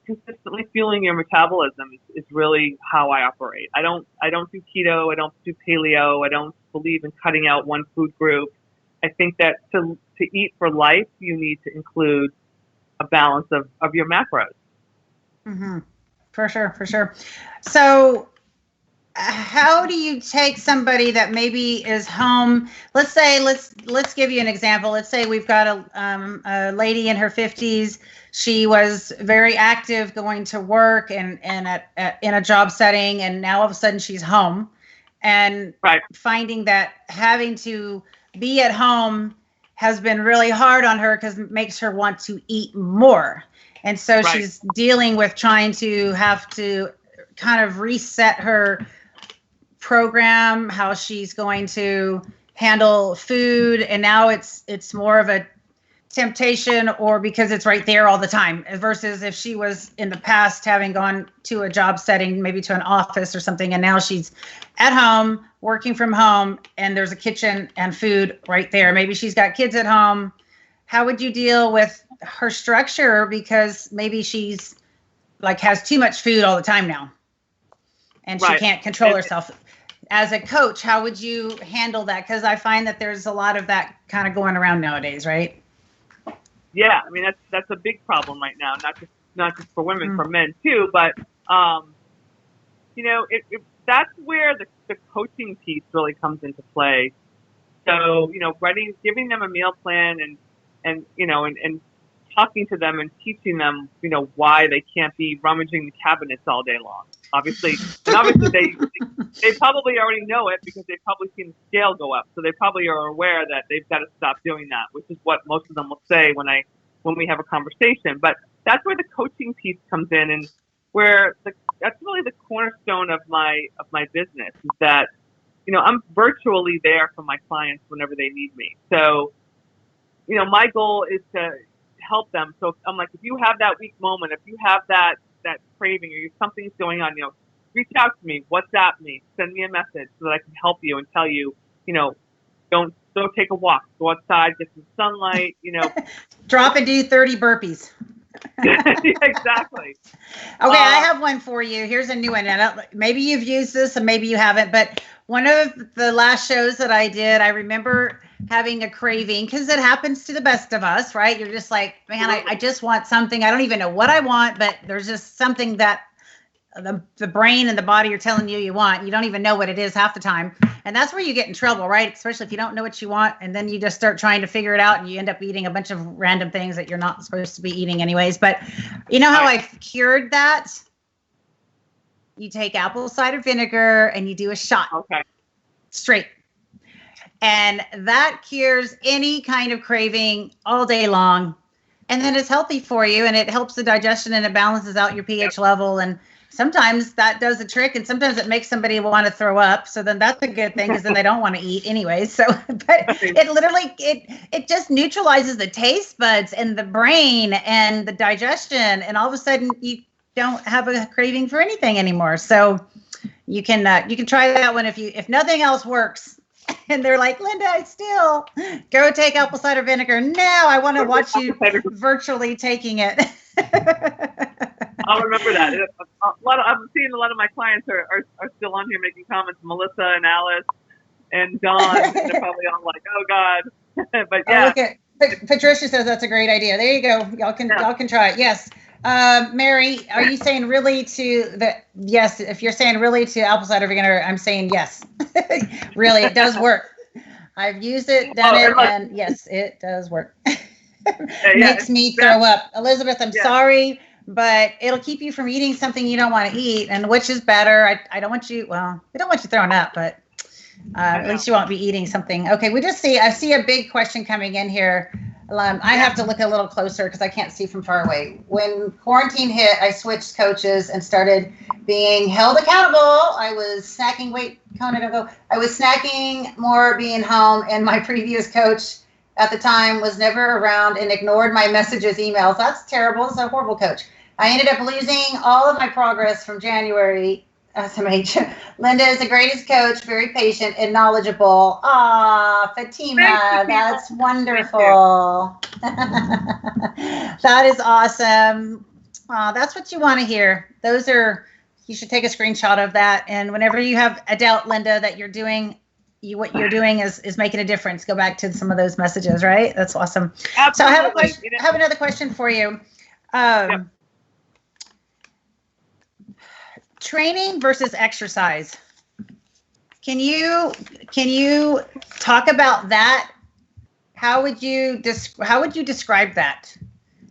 consistently fueling your metabolism is really how I operate. I don't do keto. I don't do paleo. I don't believe in cutting out one food group. I think that to eat for life, you need to include a balance of your macros. Mm-hmm. For sure. So how do you take somebody that maybe is home? Let's say, let's give you an example. Let's say we've got a lady in her 50s. She was very active going to work and in a job setting, and now all of a sudden she's home, and finding that having to be at home has been really hard on her because it makes her want to eat more. And so Right. she's dealing with trying to have to kind of reset her program, how she's going to handle food. And now it's more of a temptation, or because it's right there all the time, versus if she was in the past having gone to a job setting, maybe to an office or something, and now she's at home working from home and there's a kitchen and food right there. Maybe she's got kids at home. How would you deal with her structure, because maybe she's like has too much food all the time now and she Right. can't control herself? As a coach, how would you handle that? Because I find that there's a lot of that kind of going around nowadays, right? Yeah, I mean that's a big problem right now. Not just for women, for men too. But that's where the coaching piece really comes into play. So giving them a meal plan and talking to them and teaching them why they can't be rummaging the cabinets all day long. Obviously they probably already know it, because they've probably seen the scale go up. So they probably are aware that they've got to stop doing that, which is what most of them will say when we have a conversation. But that's where the coaching piece comes in, and where that's really the cornerstone of my business, is that I'm virtually there for my clients whenever they need me. So my goal is to help them. So I'm like, if you have that weak moment, if you have that craving, or something's going on, reach out to me, WhatsApp me, send me a message so that I can help you and tell you, don't take a walk, go outside, get some sunlight, Drop and do 30 burpees. Exactly. Okay, I have one for you. Here's a new one. And maybe you've used this and maybe you haven't, but one of the last shows that I did, I remember having a craving, because it happens to the best of us, right? You're just like, man, I just want something. I don't even know what I want, but there's just something that the brain and the body are telling you want. You don't even know what it is half the time. And that's where you get in trouble, right? Especially if you don't know what you want, and then you just start trying to figure it out, and you end up eating a bunch of random things that you're not supposed to be eating anyways. But you know how I've cured that? You take apple cider vinegar and you do a shot. Okay. Straight. And that cures any kind of craving all day long. And then it's healthy for you, and it helps the digestion, and it balances out your pH level. And sometimes that does the trick, and sometimes it makes somebody want to throw up. So then that's a good thing, because then they don't want to eat anyways. So, but it literally, it just neutralizes the taste buds and the brain and the digestion. And all of a sudden you don't have a craving for anything anymore. So you can try that one if nothing else works. And they're like, Linda, I still go take apple cider vinegar. Now I want to watch you virtually taking it. I'll remember that. I'm seeing a lot of my clients are still on here making comments. Melissa and Alice and Dawn, they're probably all like, oh God. But yeah. Patricia says that's a great idea. There you go. Y'all can try it. Yes. Mary, are you saying really yes, if you're saying really to apple cider vinegar, I'm saying yes. Really, it does work. I've used it, done it, and yes, it does work. Makes me throw up. Elizabeth, I'm sorry, but it'll keep you from eating something you don't want to eat, and which is better. I don't want you, we don't want you throwing up, but at least you won't be eating something. Okay, I see a big question coming in here. I have to look a little closer because I can't see from far away. When quarantine hit, I switched coaches and started being held accountable. I was snacking. Wait, Kona, don't go. I was snacking more being home, and my previous coach at the time was never around and ignored my messages, emails. That's terrible. It's a horrible coach. I ended up losing all of my progress from January. SMH. Linda is the greatest coach, very patient and knowledgeable. Fatima, that's wonderful. That is awesome. That's what you want to hear. You should take a screenshot of that. And whenever you have a doubt, Linda, that you're doing, what you're doing is making a difference, go back to some of those messages, right? That's awesome. Absolutely. So I have another question for you. Training versus exercise. Can you talk about that? How would you describe that?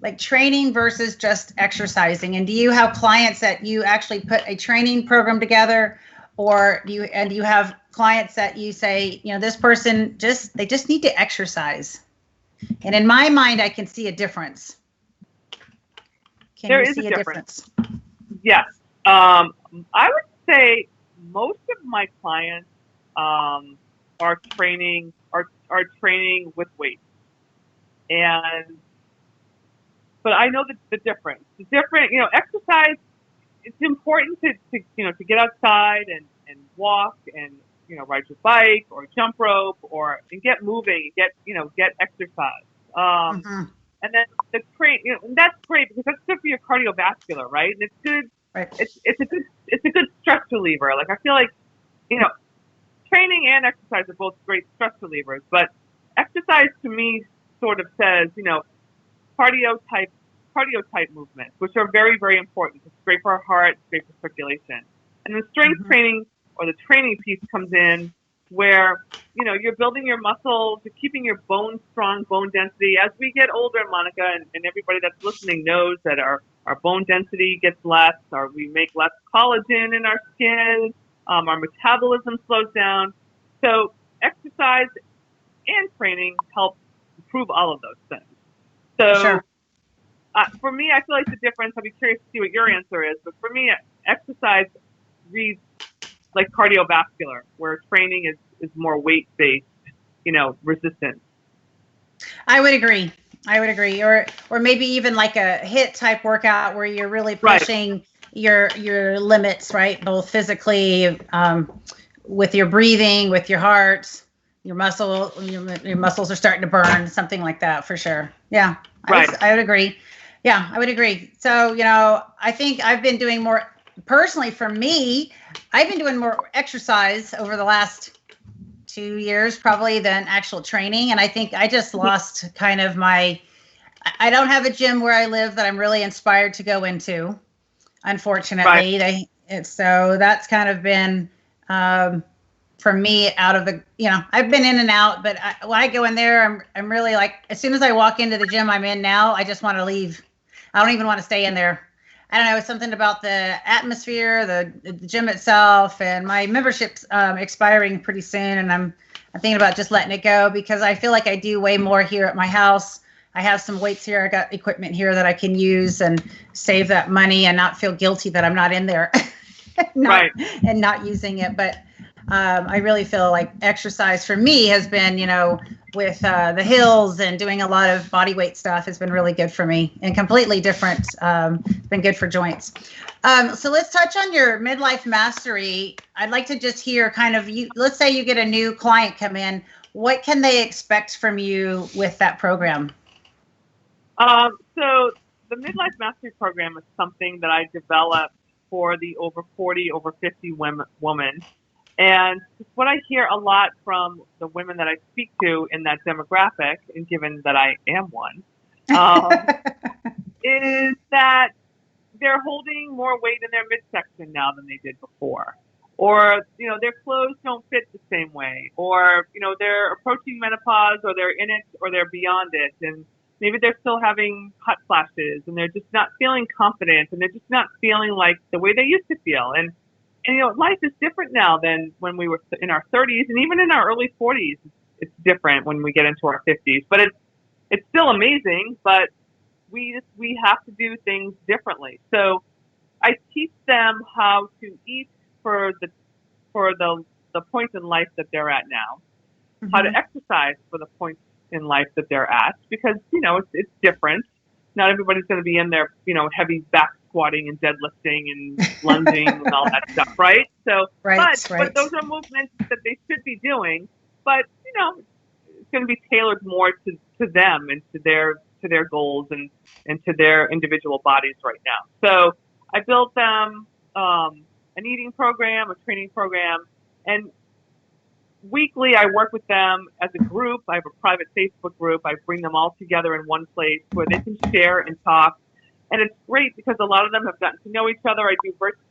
Like training versus just exercising. And do you have clients that you actually put a training program together, or do you have clients that you say, this person they just need to exercise? And in my mind, I can see a difference. Can There you is see a a difference. difference? Yes. I would say most of my clients are training with weights, but I know the difference. The different, exercise. It's important to get outside and walk and ride your bike or jump rope and get moving, get exercise. Mm-hmm. And then the train, and that's great because that's good for your cardiovascular, right? And it's good. Right. It's a good stress reliever. Like I feel like, training and exercise are both great stress relievers, but exercise to me sort of says, cardio type movements, which are very, very important. It's great for our heart, it's great for circulation. And the strength Mm-hmm. training or the training piece comes in where, you're building your muscles, you're keeping your strong bone density. As we get older, Monica, and everybody that's listening knows that our bone density gets less, or we make less collagen in our skin, our metabolism slows down. So exercise and training help improve all of those things. So Sure. for me, I feel like the difference, I'd be curious to see what your answer is, but for me, exercise reads like cardiovascular, where training is more weight-based, resistance. I would agree. Or maybe even like a HIIT type workout where you're really pushing your limits, right? Both physically, with your breathing, with your heart, your muscles are starting to burn, something like that for sure. Yeah. I would agree. Yeah, I would agree. So, I think I've been doing more personally for me. I've been doing more exercise over the last 2 years probably than actual training. And I think I just lost kind of I don't have a gym where I live that I'm really inspired to go into, unfortunately. So that's kind of been, for me, out of the, I've been in and out, but when I go in there, I'm really like, as soon as I walk into the gym I'm in now, I just want to leave. I don't even want to stay in there. I don't know. It's something about the atmosphere, the gym itself, and my membership's expiring pretty soon. And I'm thinking about just letting it go because I feel like I do way more here at my house. I have some weights here. I got equipment here that I can use and save that money and not feel guilty that I'm not in there and not using it. But I really feel like exercise for me has been, with the hills and doing a lot of body weight stuff has been really good for me and completely different. It's been good for joints. So let's touch on your Midlife Mastery. I'd like to just hear kind of let's say you get a new client come in. What can they expect from you with that program? So the Midlife Mastery program is something that I developed for the over 40, over 50 women. And what I hear a lot from the women that I speak to in that demographic, and given that I am one, is that they're holding more weight in their midsection now than they did before. Or, their clothes don't fit the same way. Or, they're approaching menopause, or they're in it, or they're beyond it. And maybe they're still having hot flashes, and they're just not feeling confident, and they're just not feeling like the way they used to feel. And life is different now than when we were in our 30s, and even in our early 40s, it's different when we get into our 50s. But it's still amazing, but we have to do things differently. So I teach them how to eat for the points in life that they're at now, how to exercise for the points in life that they're at, because it's different. Not everybody's going to be in their heavy back squatting and deadlifting and lunging and all that stuff, right? So, but those are movements that they should be doing. But it's going to be tailored more to them and to their goals and to their individual bodies right now. So I built them an eating program, a training program, and weekly I work with them as a group. I have a private Facebook group. I bring them all together in one place where they can share and talk. And it's great because a lot of them have gotten to know each other.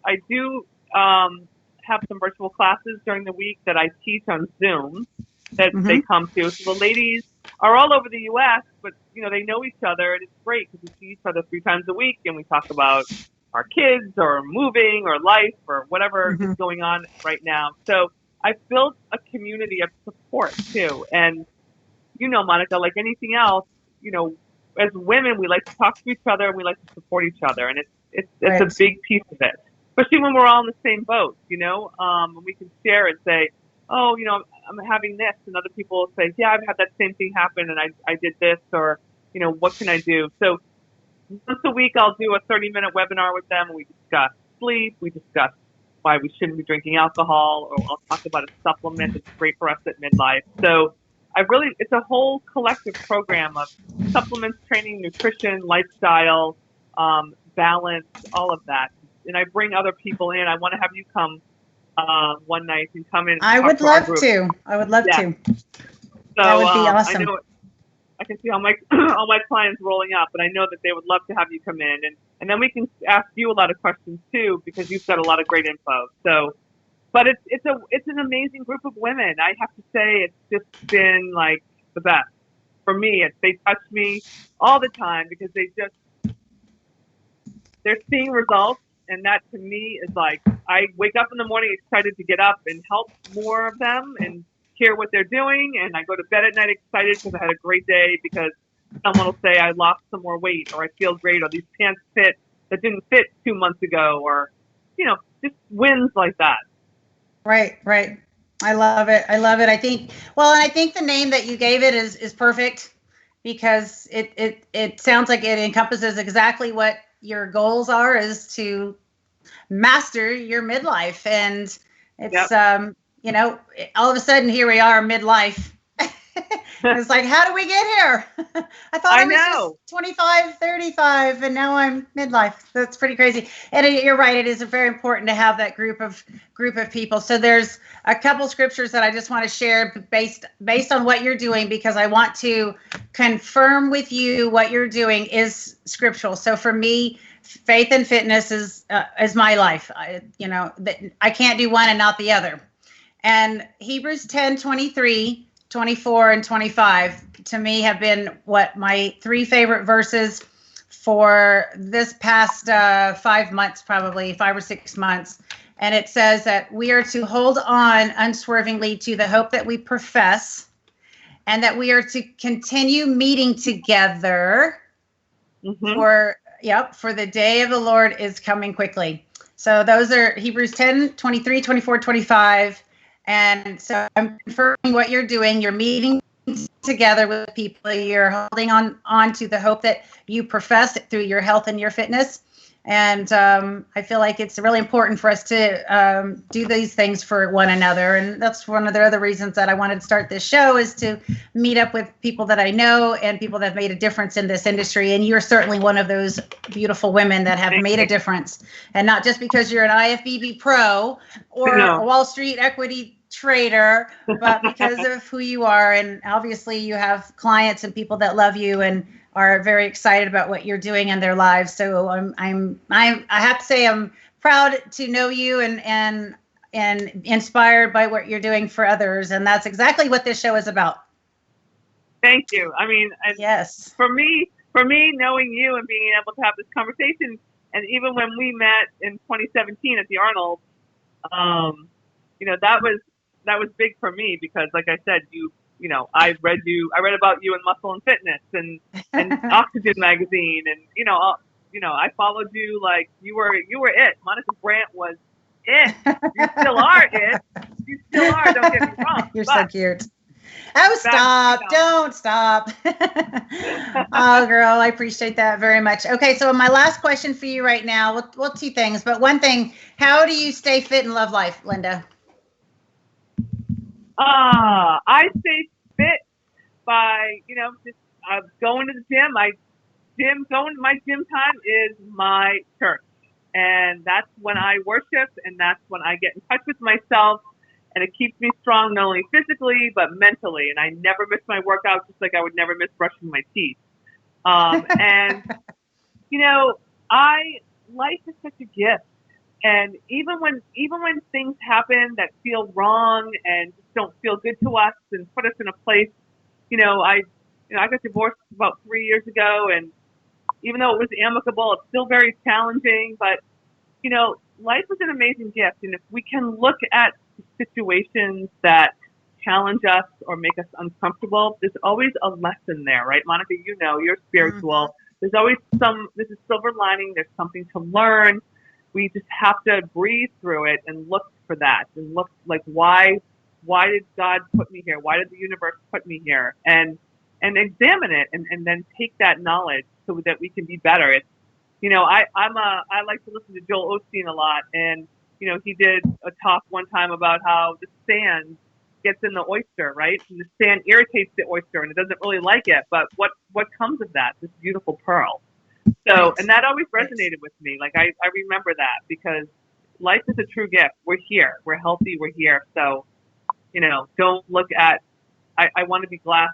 I do have some virtual classes during the week that I teach on Zoom that they come to. So the ladies are all over the U.S., but they know each other, and it's great because we see each other 3 times a week, and we talk about our kids or moving or life or whatever is going on right now. So I've built a community of support too. And Monica, like anything else, as women, we like to talk to each other and we like to support each other, and it's Right. a big piece of it, especially when we're all in the same boat, and we can share and say, oh, I'm having this, and other people will say, yeah, I've had that same thing happen, and I did this, or what can I do? So once a week, I'll do a 30-minute webinar with them, and we discuss sleep, we discuss why we shouldn't be drinking alcohol, or I'll talk about a supplement that's great for us at midlife. So it's a whole collective program of supplements, training, nutrition, lifestyle, balance, all of that. And I bring other people in. I want to have you come one night and come in. And I would love to. I would love to. So, that would be awesome. I can see all my all my clients rolling up, but I know that they would love to have you come in, and then we can ask you a lot of questions too, because you've got a lot of great info. So, but it's an amazing group of women. I have to say, it's just been like the best for me. They touch me all the time because they're seeing results, and that to me is like, I wake up in the morning excited to get up and help more of them and hear what they're doing, and I go to bed at night excited because I had a great day, because someone will say I lost some more weight, or I feel great, or these pants fit that didn't fit 2 months ago, or just wins like that. Right. I love it. I think the name that you gave it is perfect, because it sounds like it encompasses exactly what your goals are, is to master your midlife. And it's all of a sudden here we are, midlife. It's like, how do we get here? I thought I was just 25, 35, and now I'm midlife. That's pretty crazy. And you're right, it is very important to have that group of people. So there's a couple scriptures that I just want to share based on what you're doing, because I want to confirm with you what you're doing is scriptural. So for me, faith and fitness is my life. I can't do one and not the other. And Hebrews 10:23, 24, and 25 to me have been what my 3 favorite verses for this past 5 months, probably 5 or 6 months. And it says that we are to hold on unswervingly to the hope that we profess, and that we are to continue meeting together for the day of the Lord is coming quickly. So those are Hebrews 10:23, 24, 25. And so I'm confirming what you're doing. You're meeting together with people. You're holding on to the hope that you profess through your health and your fitness. And I feel like it's really important for us to do these things for one another. And that's one of the other reasons that I wanted to start this show, is to meet up with people that I know and people that have made a difference in this industry. And you're certainly one of those beautiful women that have made a difference. And not just because you're an IFBB pro or a Wall Street equity trader, but because of who you are. And obviously you have clients and people that love you and are very excited about what you're doing in their lives. So I have to say I'm proud to know you and inspired by what you're doing for others. And that's exactly what this show is about. Thank you. I mean, yes. For me, knowing you and being able to have this conversation, and even when we met in 2017 at the Arnold, that was big for me, because like I said, I read about you in Muscle and Fitness and Oxygen magazine, and I followed you like you were it. Monica Brant was it. You still are it. You still are. Don't get me wrong. You're so cute. Oh, stop. Don't stop. Oh, girl, I appreciate that very much. Okay, so my last question for you right now, well, 2 things, but one thing, how do you stay fit and love life, Linda? I stay fit by, just going to the gym. My gym time is my church. And that's when I worship, and that's when I get in touch with myself. And it keeps me strong, not only physically, but mentally. And I never miss my workout, just like I would never miss brushing my teeth. And, life is such a gift. And even when things happen that feel wrong and just don't feel good to us and put us in a place, I got divorced about 3 years ago, and even though it was amicable, it's still very challenging. But life is an amazing gift, and if we can look at situations that challenge us or make us uncomfortable, there's always a lesson there, right? Monica, you know, you're spiritual. There's always there's a silver lining. There's something to learn. We just have to breathe through it and look for that and look like, why did God put me here? Why did the universe put me here? And examine it and then take that knowledge so that we can be better. It's, you know, I like to listen to Joel Osteen a lot, and, you know, he did a talk one time about how the sand gets in the oyster, right? And the sand irritates the oyster and it doesn't really like it, but what comes of that? This beautiful pearl. So, and that always resonated with me. Like, I remember that, because life is a true gift. We're here. We're healthy. We're here. So, you know, don't look at, I want to be glass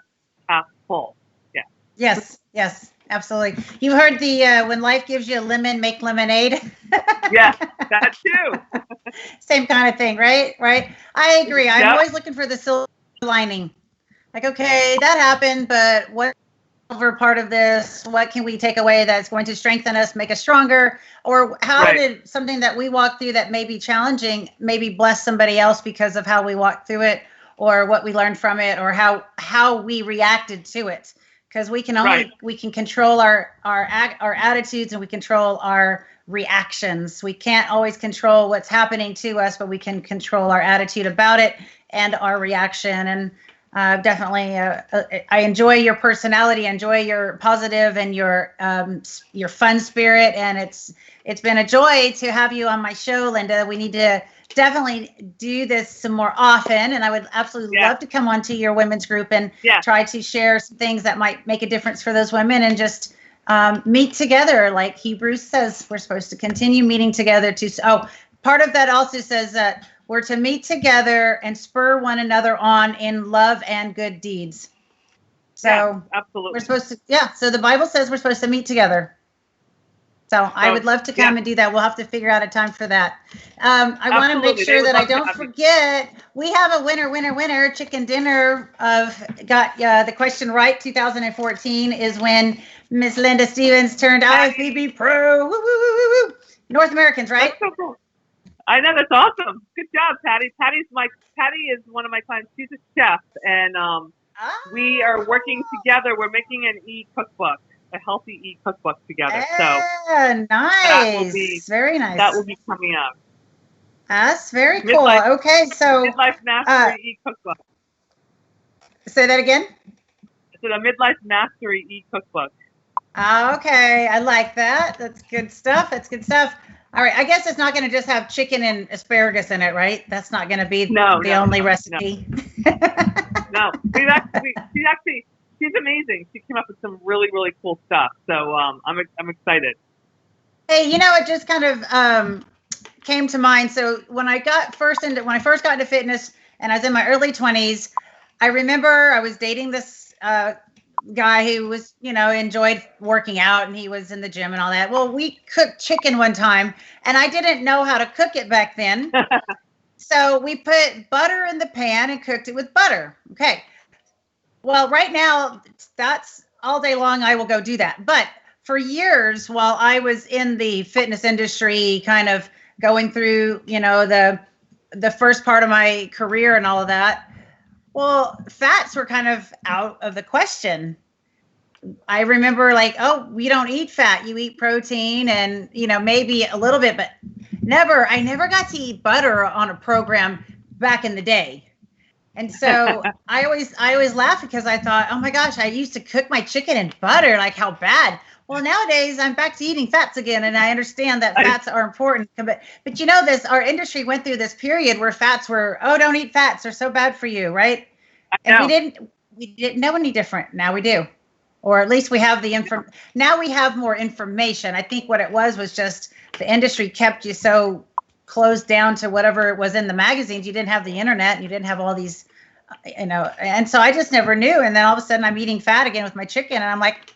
half full. Yeah. Yes, absolutely. You heard the, when life gives you a lemon, make lemonade. Yeah, that too. Same kind of thing, right? I agree. I'm always looking for the silver lining. Like, okay, that happened, but what silver part of this, what can we take away that's going to strengthen us, make us stronger? Or how did something that we walk through that may be challenging maybe bless somebody else because of how we walked through it, or what we learned from it, or how we reacted to it? Because we can only we can control our attitudes, and we control our reactions. We can't always control what's happening to us, but we can control our attitude about it and our reaction. And definitely, I enjoy your personality, enjoy your positive and your fun spirit, and it's been a joy to have you on my show, Linda. We need to definitely do this some more often, and I would absolutely love to come onto your women's group and try to share some things that might make a difference for those women, and just meet together. Like Hebrews says, we're supposed to continue meeting together part of that also says that we're to meet together and spur one another on in love and good deeds. So absolutely, we're supposed to, so the Bible says we're supposed to meet together. So I would love to come and do that. We'll have to figure out a time for that. I want to make sure that I don't forget, we have a winner chicken dinner got the question right. 2014 is when Miss Linda Stephens turned IFBB Pro. Woo, woo, woo, woo. North Americans, right? That's so cool. I know, that's awesome. Good job, Patty. Patty is one of my clients. She's a chef, and we are working together. We're making an e-cookbook. A healthy e-cookbook together. Nice. Very nice. That will be coming up. That's very cool. Okay, so Midlife Mastery e-cookbook. Say that again. So the Midlife Mastery e-cookbook. Okay, I like that. That's good stuff. All right, I guess it's not going to just have chicken and asparagus in it, right? That's not going to be the only recipe. No, she's amazing. She came up with some really, really cool stuff. So I'm excited. Hey, it just kind of came to mind. So when I first got into fitness, and I was in my early 20s, I remember I was dating this guy who was, enjoyed working out, and he was in the gym and all that. Well, we cooked chicken one time, and I didn't know how to cook it back then. So we put butter in the pan and cooked it with butter. Okay. Well, right now, that's all day long, I will go do that. But for years, while I was in the fitness industry, kind of going through, the first part of my career and all of that, well, fats were kind of out of the question. I remember we don't eat fat. You eat protein and, maybe a little bit, but I never got to eat butter on a program back in the day. And so I always laugh, because I thought, oh my gosh, I used to cook my chicken in butter. Like, how bad? Well, nowadays I'm back to eating fats again, and I understand that fats are important. But our industry went through this period where fats were, don't eat fats, they're so bad for you, right? And we didn't know any different. Now we do, or at least we have now we have more information. I think what it was just the industry kept you so closed down to whatever was in the magazines. You didn't have the internet, and you didn't have all these, and so I just never knew. And then all of a sudden I'm eating fat again with my chicken, and I'm like,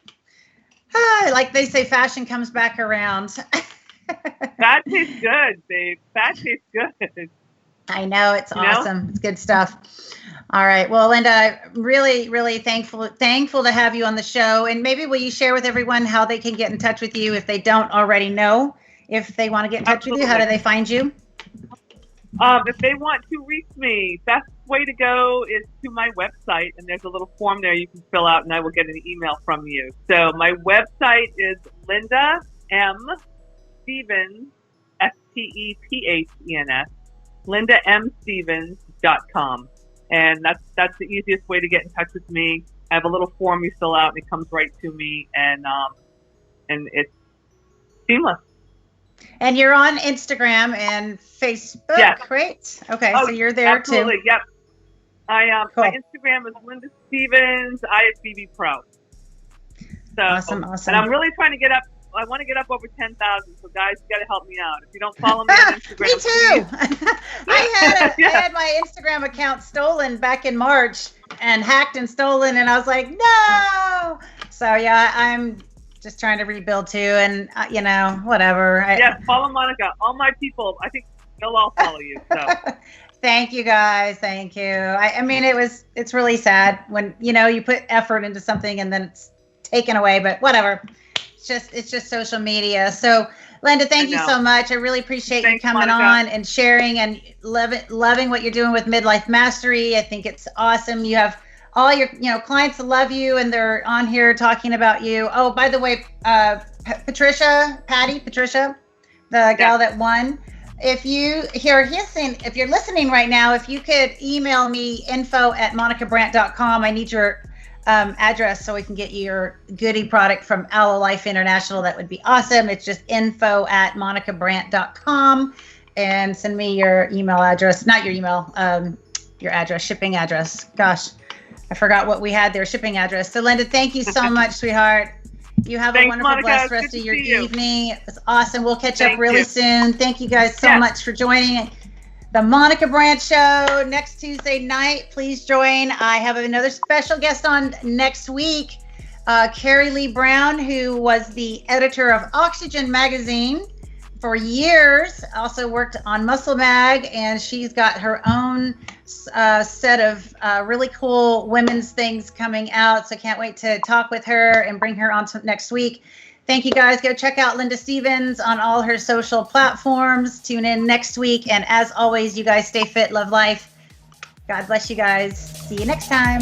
like they say, fashion comes back around. Fat tastes good, babe. Fat tastes good. I know, it's awesome. It's good stuff. All right. Well, Linda, really, really thankful to have you on the show. And maybe will you share with everyone how they can get in touch with you if they don't already know? If they want to get in touch with you, how do they find you? If they want to reach me, best way to go is to my website, and there's a little form there you can fill out, and I will get an email from you. So my website is Linda M. Stephens, Stephens, LindaMStephens.com. And that's the easiest way to get in touch with me. I have a little form you fill out, and it comes right to me, and it's seamless. And you're on Instagram and Facebook, yes. Right? Okay, so you're there absolutely. too. Yep. Cool. My Instagram is Linda Stephens, IFBB Pro. So, Awesome. And I'm really trying to get up. I want to get up over 10,000. So guys, you got to help me out. If you don't follow me on Instagram, me too. I had my Instagram account stolen back in March, and hacked and stolen, and I was like, no. So yeah, I'm just trying to rebuild too, and whatever. Yes, follow Monica. All my people, I think they'll all follow you. So. Thank you guys. Thank you. I mean, it's really sad when you put effort into something and then it's taken away, but whatever. It's just social media. So Linda, thank you so much. I really appreciate you coming on and sharing and loving what you're doing with Midlife Mastery. I think it's awesome. You have all your clients love you, and they're on here talking about you. Oh, by the way, Patricia, the gal that won. If you're listening right now, if you could email me info@monicabrant.com. I need your address so we can get you your goodie product from Aloe Life International. That would be awesome. It's just info@monicabrant.com, and send me your email address, not your email, your address, shipping address. Gosh, I forgot what we had there, shipping address. So Linda, thank you so much, sweetheart. You have a wonderful, Monica. blessed rest of your evening. It was awesome. We'll catch up really soon. Thank you guys so much for joining the Monica Brant Show next Tuesday night. Please join. I have another special guest on next week, Carrie Lee Brown, who was the editor of Oxygen magazine for years, also worked on Muscle Mag, and she's got her own set of really cool women's things coming out. So can't wait to talk with her and bring her on next week. Thank you guys. Go check out Linda Stephens on all her social platforms. Tune in next week. And as always, you guys stay fit, love life. God bless you guys. See you next time.